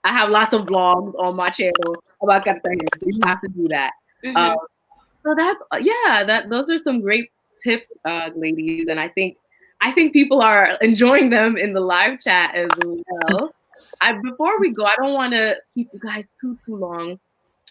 I have lots of vlogs on my channel about Cartagena. So you have to do that. So that's those are some great tips, ladies, and I think people are enjoying them in the live chat as well. Before we go, I don't want to keep you guys too long,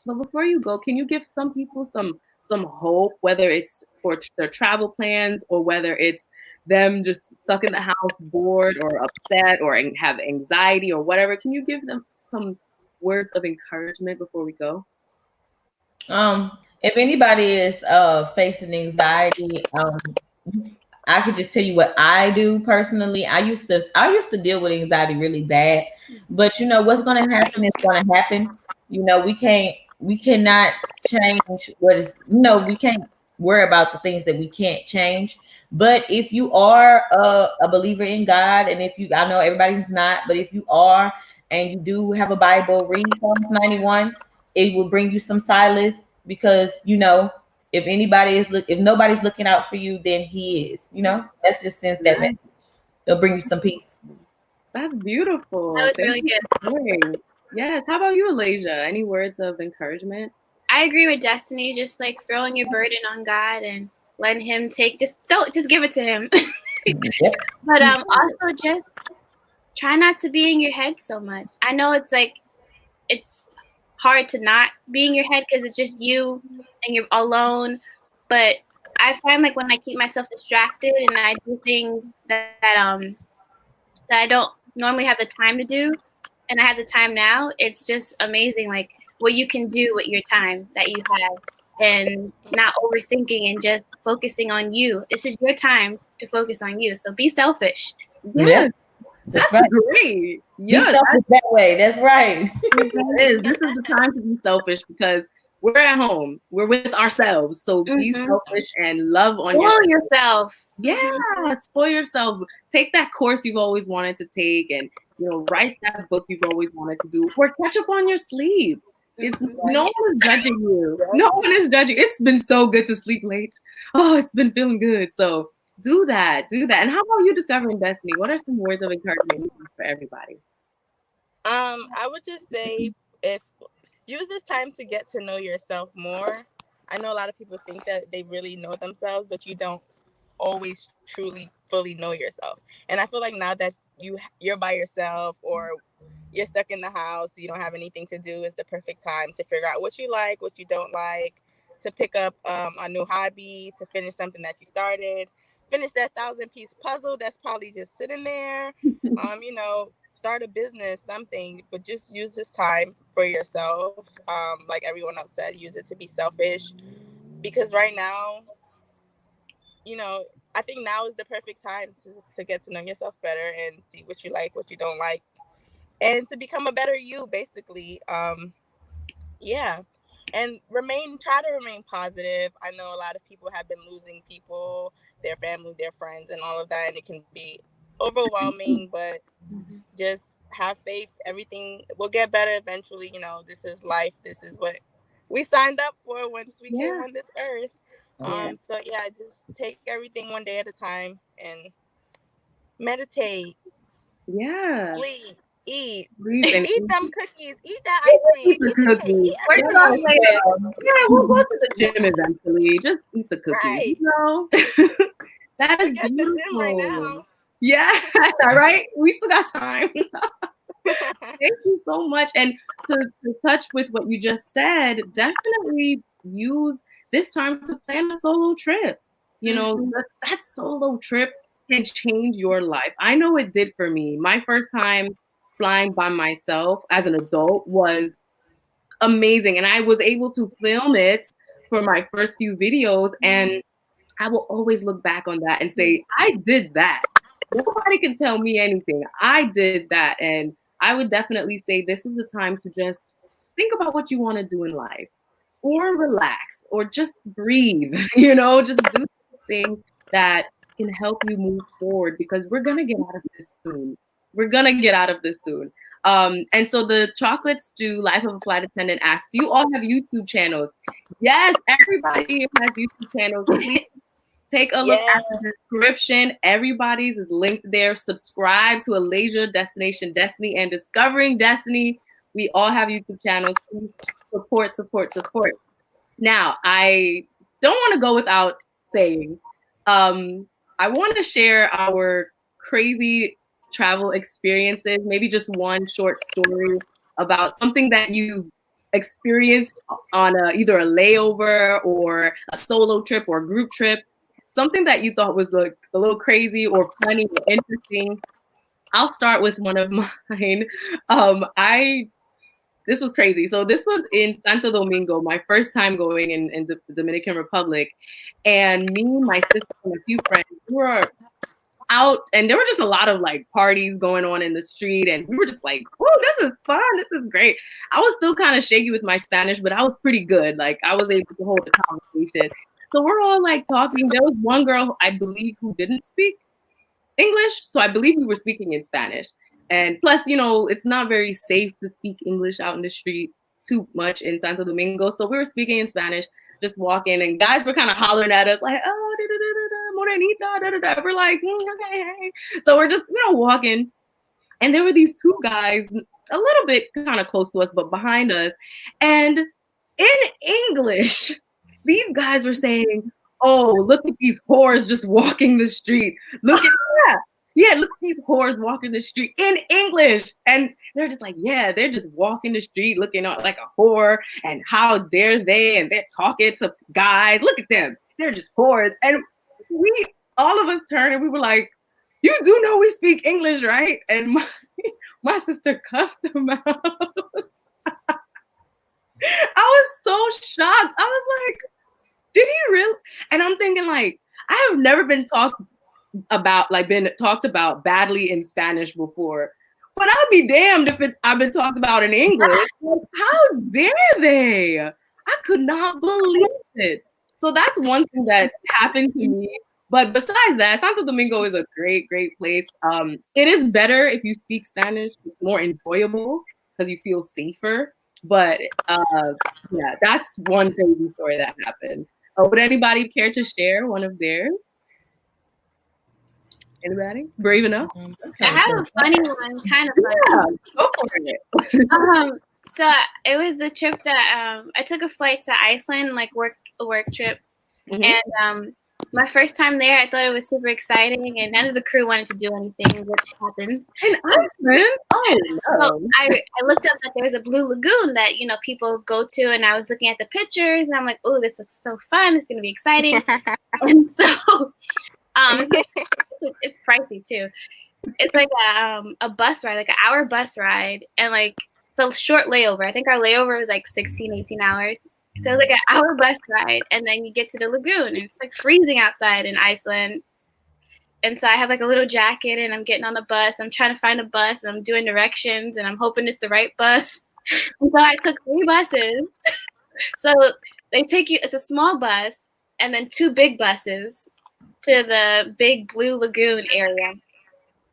but before you go, can you give some people some hope, whether it's for their travel plans or whether it's them just stuck in the house, bored or upset or have anxiety or whatever? Can you give them some words of encouragement before we go? If anybody is facing anxiety, I could just tell you what I do personally. I used to deal with anxiety really bad, but you know what's going to happen is going to happen. You know, we cannot change what is. We can't worry about the things that we can't change. But if you are a believer in God, and I know everybody's not, but if you are and you do have a Bible, read Psalms 91. It will bring you some solace, because if nobody's looking out for you, then He is. That's just sense that message. They'll bring you some peace. That's beautiful. That was really good. Yes. How about you, Alaysia? Any words of encouragement? I agree with Destiny. Just like throwing your burden on God and letting Him just give it to Him. But also just try not to be in your head so much. I know it's hard to not be in your head because it's just you and you're alone, but I find like when I keep myself distracted and I do things that I don't normally have the time to do, and I have the time now, it's just amazing like what you can do with your time that you have, and not overthinking and just focusing on you. This is your time to focus on you, so be selfish. Yeah. That's right. great. Be Yeah, selfish that way. That's right. This is the time to be selfish because we're at home. We're with ourselves. So be selfish and love on yourself. Yeah, spoil yourself. Take that course you've always wanted to take, and write that book you've always wanted to do, or catch up on your sleep. It's no one is judging you. No one is judging. It's been so good to sleep late. Oh, it's been feeling good. So do that. And how about you discovering destiny? What are some words of encouragement for everybody? I would just say, if use this time to get to know yourself more. I know a lot of people think that they really know themselves, but you don't always truly fully know yourself. And I feel like now that you're by yourself, or you're stuck in the house, you don't have anything to do, is the perfect time to figure out what you like, what you don't like, to pick up a new hobby, to finish something that you started, finish that 1,000-piece puzzle that's probably just sitting there, start a business, something, but just use this time for yourself. Like everyone else said, use it to be selfish, because right now, I think now is the perfect time to get to know yourself better and see what you like, what you don't like, and to become a better you, basically. Yeah. And try to remain positive. I know a lot of people have been losing people, their family, their friends, and all of that, and it can be overwhelming, but just have faith. Everything will get better eventually. This is life. This is what we signed up for once we came on this earth. So yeah, just take everything one day at a time and meditate. Yeah. Sleep. Eat. Eat them cookies. Eat that ice cream. Eat the cookies. We'll go to the gym eventually. Just eat the cookies. Right. That is beautiful. The gym right now. Yeah, right. We still got time. Thank you so much. And to touch with what you just said, definitely use this time to plan a solo trip. That solo trip can change your life. I know it did for me. My first time flying by myself as an adult was amazing. And I was able to film it for my first few videos. And I will always look back on that and say, I did that. Nobody can tell me anything. I did that. And I would definitely say this is the time to just think about what you want to do in life, or relax, or just breathe, just do things that can help you move forward, because we're going to get out of this soon. And so the Chocolate Stew Life of a Flight Attendant asks, do you all have YouTube channels? Yes, everybody here has YouTube channels. Please take a look at the description. Everybody's is linked there. Subscribe to Alaysia, Destination Destiny, and Discovering Destiny. We all have YouTube channels. Please support. Now, I don't want to go without saying, I want to share our crazy travel experiences, maybe just one short story about something that you experienced on either a layover or a solo trip or a group trip, something that you thought was a little crazy or funny or interesting. I'll start with one of mine. This was crazy. So this was in Santo Domingo, my first time going in the Dominican Republic. And me, my sister, and a few friends, we were out, and there were just a lot of like parties going on in the street. And we were just like, oh, this is fun. This is great. I was still kind of shaky with my Spanish, but I was pretty good. Like I was able to hold the conversation. So we're all like talking. There was one girl, I believe, who didn't speak English. So I believe we were speaking in Spanish. And plus, it's not very safe to speak English out in the street too much in Santo Domingo. So we were speaking in Spanish, just walking, and guys were kind of hollering at us like, oh, morenita, da, da, da. We're like, okay. So we're just, walking. And there were these two guys a little bit kind of close to us, but behind us. And in English, these guys were saying, oh, look at these whores just walking the street. Look at that. Yeah, look at these whores walking the street in English. And they're just like, yeah, they're just walking the street looking like a whore. And how dare they? And they're talking to guys. Look at them. They're just whores. And all of us turned and we were like, you do know we speak English, right? And my sister cussed them out. I was so shocked. I was like, did he really? And I'm thinking like, I have never been talked about like been talked about badly in Spanish before, but I'll be damned if I've been talked about in English. Like, how dare they? I could not believe it. So that's one thing that happened to me. But besides that, Santo Domingo is a great, great place. It is better if you speak Spanish. It's more enjoyable because you feel safer. But yeah, that's one crazy story that happened. Would anybody care to share one of theirs? Anybody? Brave enough? I have a funny one, kind of funny. Yeah, go for it. So it was the trip that I took a flight to Iceland, like a work trip, and my first time there, I thought it was super exciting, and none of the crew wanted to do anything, which happens. In Iceland? Oh no! So I looked up that there's a blue lagoon that people go to, and I was looking at the pictures, and I'm like, oh, this looks so fun! It's gonna be exciting. And so, it's pricey too. It's like a bus ride, like an hour bus ride, and like it's a short layover. I think our layover was like 16, 18 hours. So it was like an hour bus ride, and then you get to the lagoon, and it's like freezing outside in Iceland. And so I have like a little jacket, and I'm getting on the bus. I'm trying to find a bus, and I'm doing directions, and I'm hoping it's the right bus. And so I took 3 buses. So they take you, it's a small bus, and then 2 big buses to the big blue lagoon area.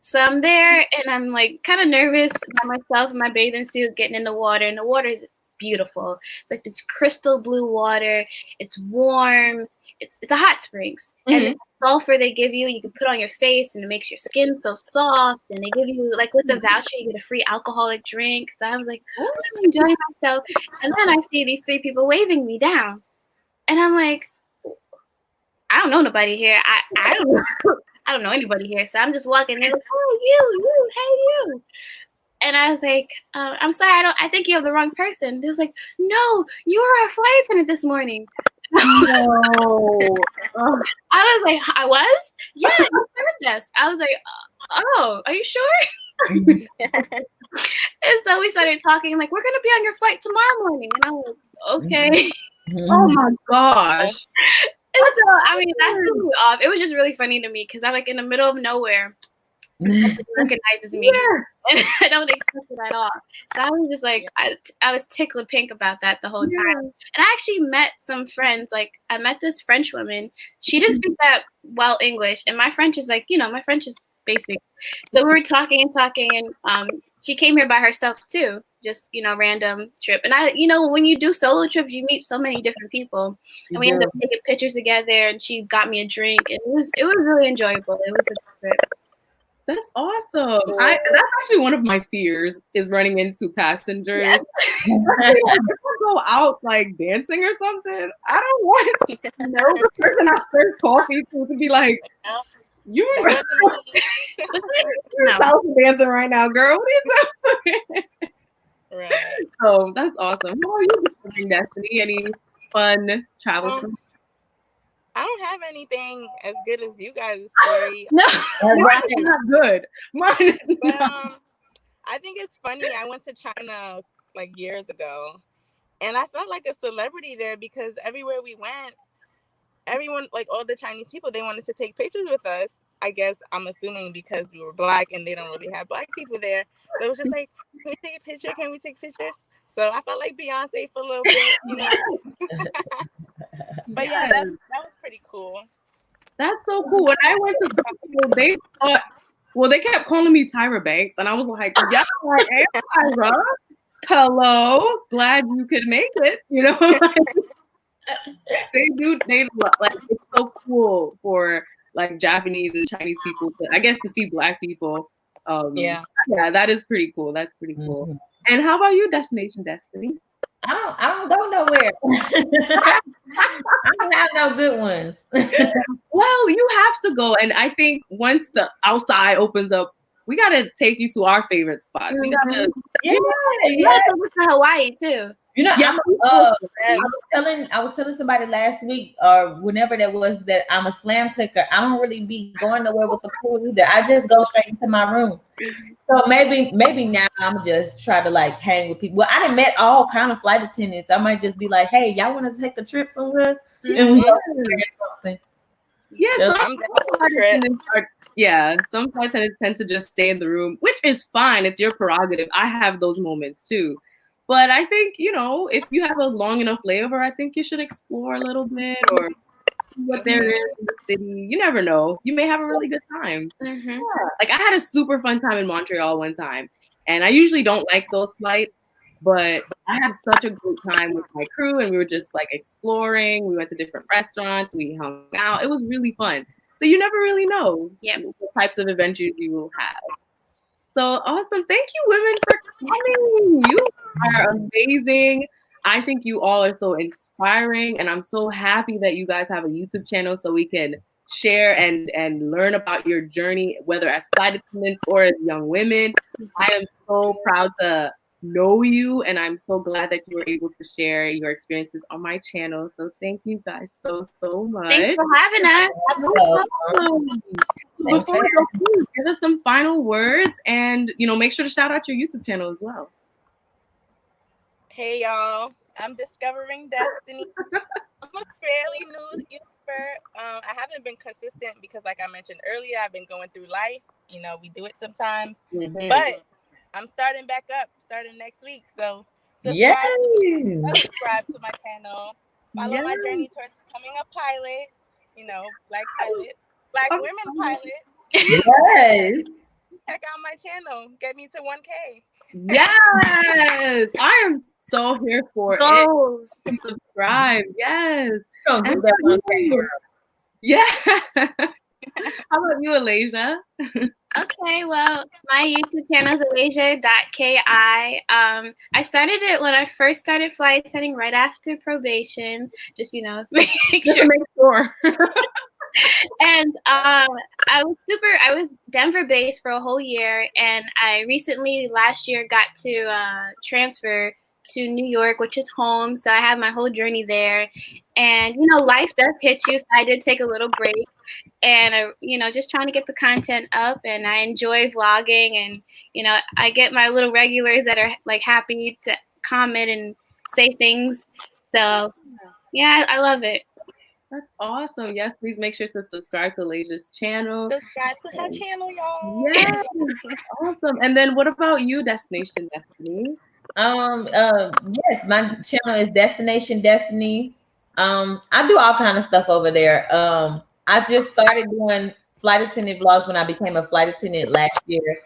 So I'm there, and I'm like kind of nervous by myself in my bathing suit, getting in the water, and the water is beautiful. It's like this crystal blue water. It's warm. It's a hot springs. And the sulfur they give you, you can put on your face, and it makes your skin so soft. And they give you, like, with the voucher, you get a free alcoholic drink. So I was like, oh, I'm enjoying myself. And then I see these 3 people waving me down, and I'm like, I don't know nobody here. I don't know anybody here. So I'm just walking. They're like, oh, you, hey, you. And I was like, I'm sorry, I think you have the wrong person. They was like, no, you were our flight attendant this morning. No. I was like, I was? Yeah, you served us. I was like, oh, are you sure? And so we started talking, like, we're going to be on your flight tomorrow morning. And I was like, okay. Oh my gosh. And so, I mean, that threw me off. It was just really funny to me because I'm like in the middle of nowhere. Somebody recognizes me. And I don't expect it at all. So I was just like, I was tickled pink about that the whole time. And I actually met some friends. Like, I met this French woman. She didn't speak that well English. And my French is like, my French is basic. So we were talking, and she came here by herself too. Just, random trip. And I, when you do solo trips, you meet so many different people. And we ended up taking pictures together, and she got me a drink. And it was really enjoyable. It was a trip. That's awesome. That's actually one of my fears, is running into passengers. Yes. I go out like dancing or something. I don't want the person I serve coffee to be like, you're salsa dancing right now, girl. What are you doing? Right. So that's awesome. How are you doing, Destiny? Any fun travel? I don't have anything as good as you guys' story. No, mine is not good. Mine is not. I think it's funny. I went to China like years ago, and I felt like a celebrity there because everywhere we went, everyone, like all the Chinese people, they wanted to take pictures with us. I guess I'm assuming because we were Black and they don't really have Black people there. So it was just like, can we take a picture? Can we take pictures? So I felt like Beyonce for a little bit, But yeah, that was pretty cool. That's so cool. When I went to Tokyo, they kept calling me Tyra Banks, and I was like, yeah, I am Tyra. Hello, glad you could make it. They like, it's so cool for like Japanese and Chinese people to see Black people. Yeah, that is pretty cool. That's pretty cool. And how about you, Destination Destiny? I don't go nowhere. I don't have no good ones. Well, you have to go, and I think once the outside opens up, we gotta take you to our favorite spots. We gotta, to Hawaii too. I was telling somebody last week or whenever that was that I'm a slam clicker. I don't really be going nowhere with the pool either. I just go straight into my room. So maybe now I'm just try to like hang with people. Well, I done met all kind of flight attendants. I might just be like, hey, y'all want to take a trip somewhere? And we go something. Yes, Yep. some flight attendants some flight attendants tend to just stay in the room, which is fine. It's your prerogative. I have those moments too. But I think, if you have a long enough layover, I think you should explore a little bit or see what there is in the city. You never know. You may have a really good time. Mm-hmm. Yeah. Like I had a super fun time in Montreal one time. And I usually don't like those flights, but I had such a great time with my crew and we were just like exploring. We went to different restaurants, we hung out. It was really fun. So you never really know what types of adventures you will have. So awesome. Thank you, women, for coming. You are amazing. I think you all are so inspiring, and I'm so happy that you guys have a YouTube channel so we can share and learn about your journey, whether as flight attendants or as young women. I am so proud to know you, and I'm so glad that you were able to share your experiences on my channel. So thank you guys so much. Thanks for having us. Before we go, please give us some final words and make sure to shout out your YouTube channel as well. Hey y'all, I'm Discovering Destiny. I'm a fairly new YouTuber. I haven't been consistent because, like I mentioned earlier, I've been going through life. We do it sometimes. Mm-hmm. But I'm starting back up, starting next week. So subscribe to my channel. Follow my journey towards becoming a pilot. Black pilot, Black women pilot. Yes. Check out my channel. Get me to 1K. Yes, I am so here for Goals. it. Subscribe. Yes. Don't do that 1K. Yeah. How about you, Alaysia? Okay, well, my YouTube channel is Alaysia.ki. I started it when I first started flight attending right after probation. Just, make sure. And I was Denver based for a whole year, and I recently last year got to transfer to New York, which is home. So I had my whole journey there, and life does hit you. So I did take a little break, and just trying to get the content up. And I enjoy vlogging, and I get my little regulars that are like happy to comment and say things. So yeah, I love it. That's awesome. Yes, please make sure to subscribe to Alaysia's channel. Subscribe to her channel, y'all. Yes, awesome. And then what about you, Destination Destiny? Yes, my channel is Destination Destiny. I do all kind of stuff over there. I just started doing flight attendant vlogs when I became a flight attendant last year.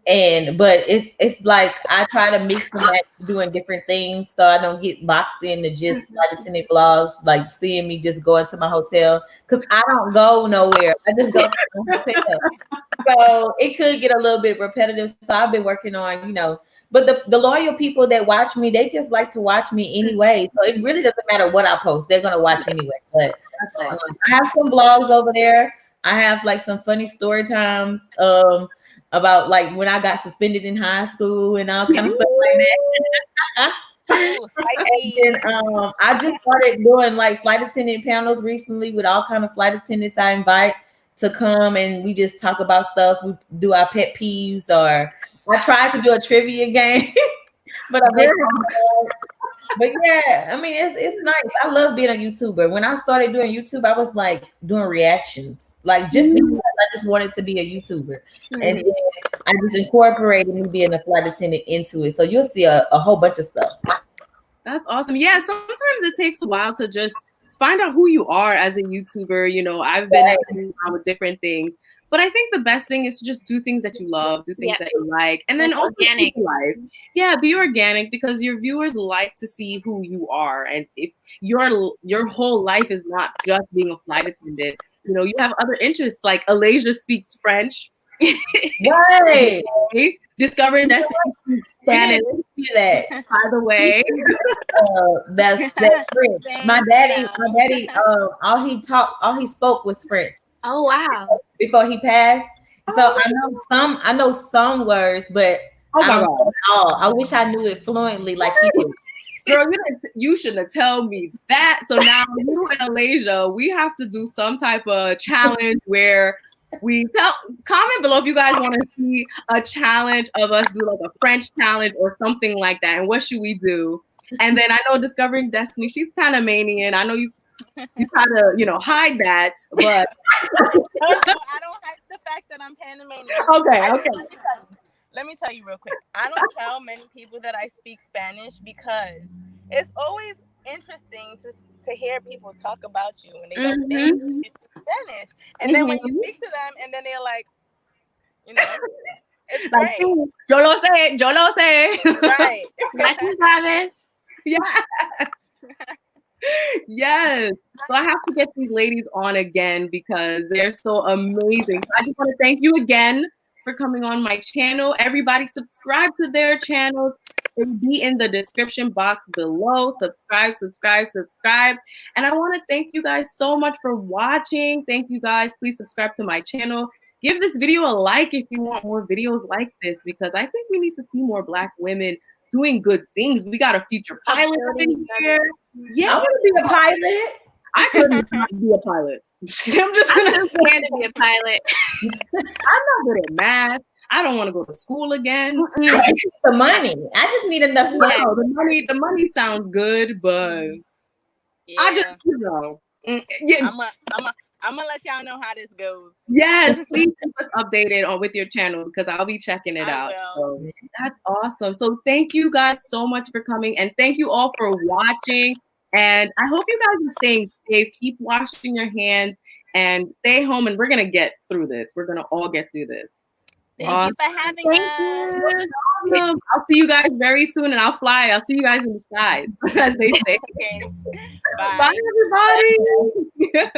But it's like I try to mix them up doing different things so I don't get boxed into just flight attendant vlogs, like seeing me just going to my hotel, because I don't go nowhere. I just go to my hotel. So it could get a little bit repetitive. So I've been working on, but the loyal people that watch me, they just like to watch me anyway. So it really doesn't matter what I post. They're going to watch anyway. But I have some vlogs over there. I have like some funny story times about like when I got suspended in high school and all kind of stuff like that. And then, I just started doing like flight attendant panels recently with all kind of flight attendants I invite to come, and we just talk about stuff. We do our pet peeves, or I tried to do a trivia game, but yeah, I mean it's nice. I love being a YouTuber. When I started doing YouTube, I was like doing reactions, like just because I just wanted to be a YouTuber, and then I just incorporated me being a flight attendant into it. So you'll see a whole bunch of stuff. That's awesome. Yeah, sometimes it takes a while to just find out who you are as a YouTuber. I've been around with different things, but I think the best thing is to just do things that you love, do things that you like, and then also organic. Yeah, be organic, because your viewers like to see who you are, and if your whole life is not just being a flight attendant, you have other interests. Like Alaysia speaks French. Right. Discovering Destiny Spanish. That, by the way. That's French. My daddy, all he spoke was French. Oh wow. Before he passed. So I know some words, but I don't know all. I wish I knew it fluently like he did. Girl, you shouldn't have told me that. So now you and Alaysia, we have to do some type of challenge where we comment below if you guys want to see a challenge of us do like a French challenge or something like that. And what should we do? And then I know Discovering Destiny, she's Panamanian. I know you You try to, hide that, but Oh, no, I don't hide the fact that I'm Panamanian. okay. Let me tell you real quick. I don't tell many people that I speak Spanish because it's always interesting to hear people talk about you and they don't think you speak Spanish. And then when you speak to them and then they're like, it's Like, great. yo lo sé. Right. Latin sabes. Yeah. Yes. So I have to get these ladies on again because they're so amazing. So I just want to thank you again for coming on my channel. Everybody subscribe to their channels. It will be in the description box below. Subscribe. And I want to thank you guys so much for watching. Thank you guys. Please subscribe to my channel. Give this video a like if you want more videos like this, because I think we need to see more Black women doing good things. We got a future pilot up in here. Yeah, I want to be a pilot. I could not be a pilot. I'm just I'm gonna too say scared to be a pilot. I'm not good at math. I don't want to go to school again. The money. I just need enough money. No, the money sounds good, but I just Yeah. I'm gonna let y'all know how this goes. Yes, please keep us updated on with your channel because I'll be checking it out. Will. So that's awesome. So thank you guys so much for coming, and thank you all for watching. And I hope you guys are staying safe. Keep washing your hands and stay home. And we're gonna get through this. We're gonna all get through this. Thank you for having us. Awesome. I'll see you guys very soon, and I'll fly. I'll see you guys in the skies, as they say. Okay. Bye. Bye, everybody.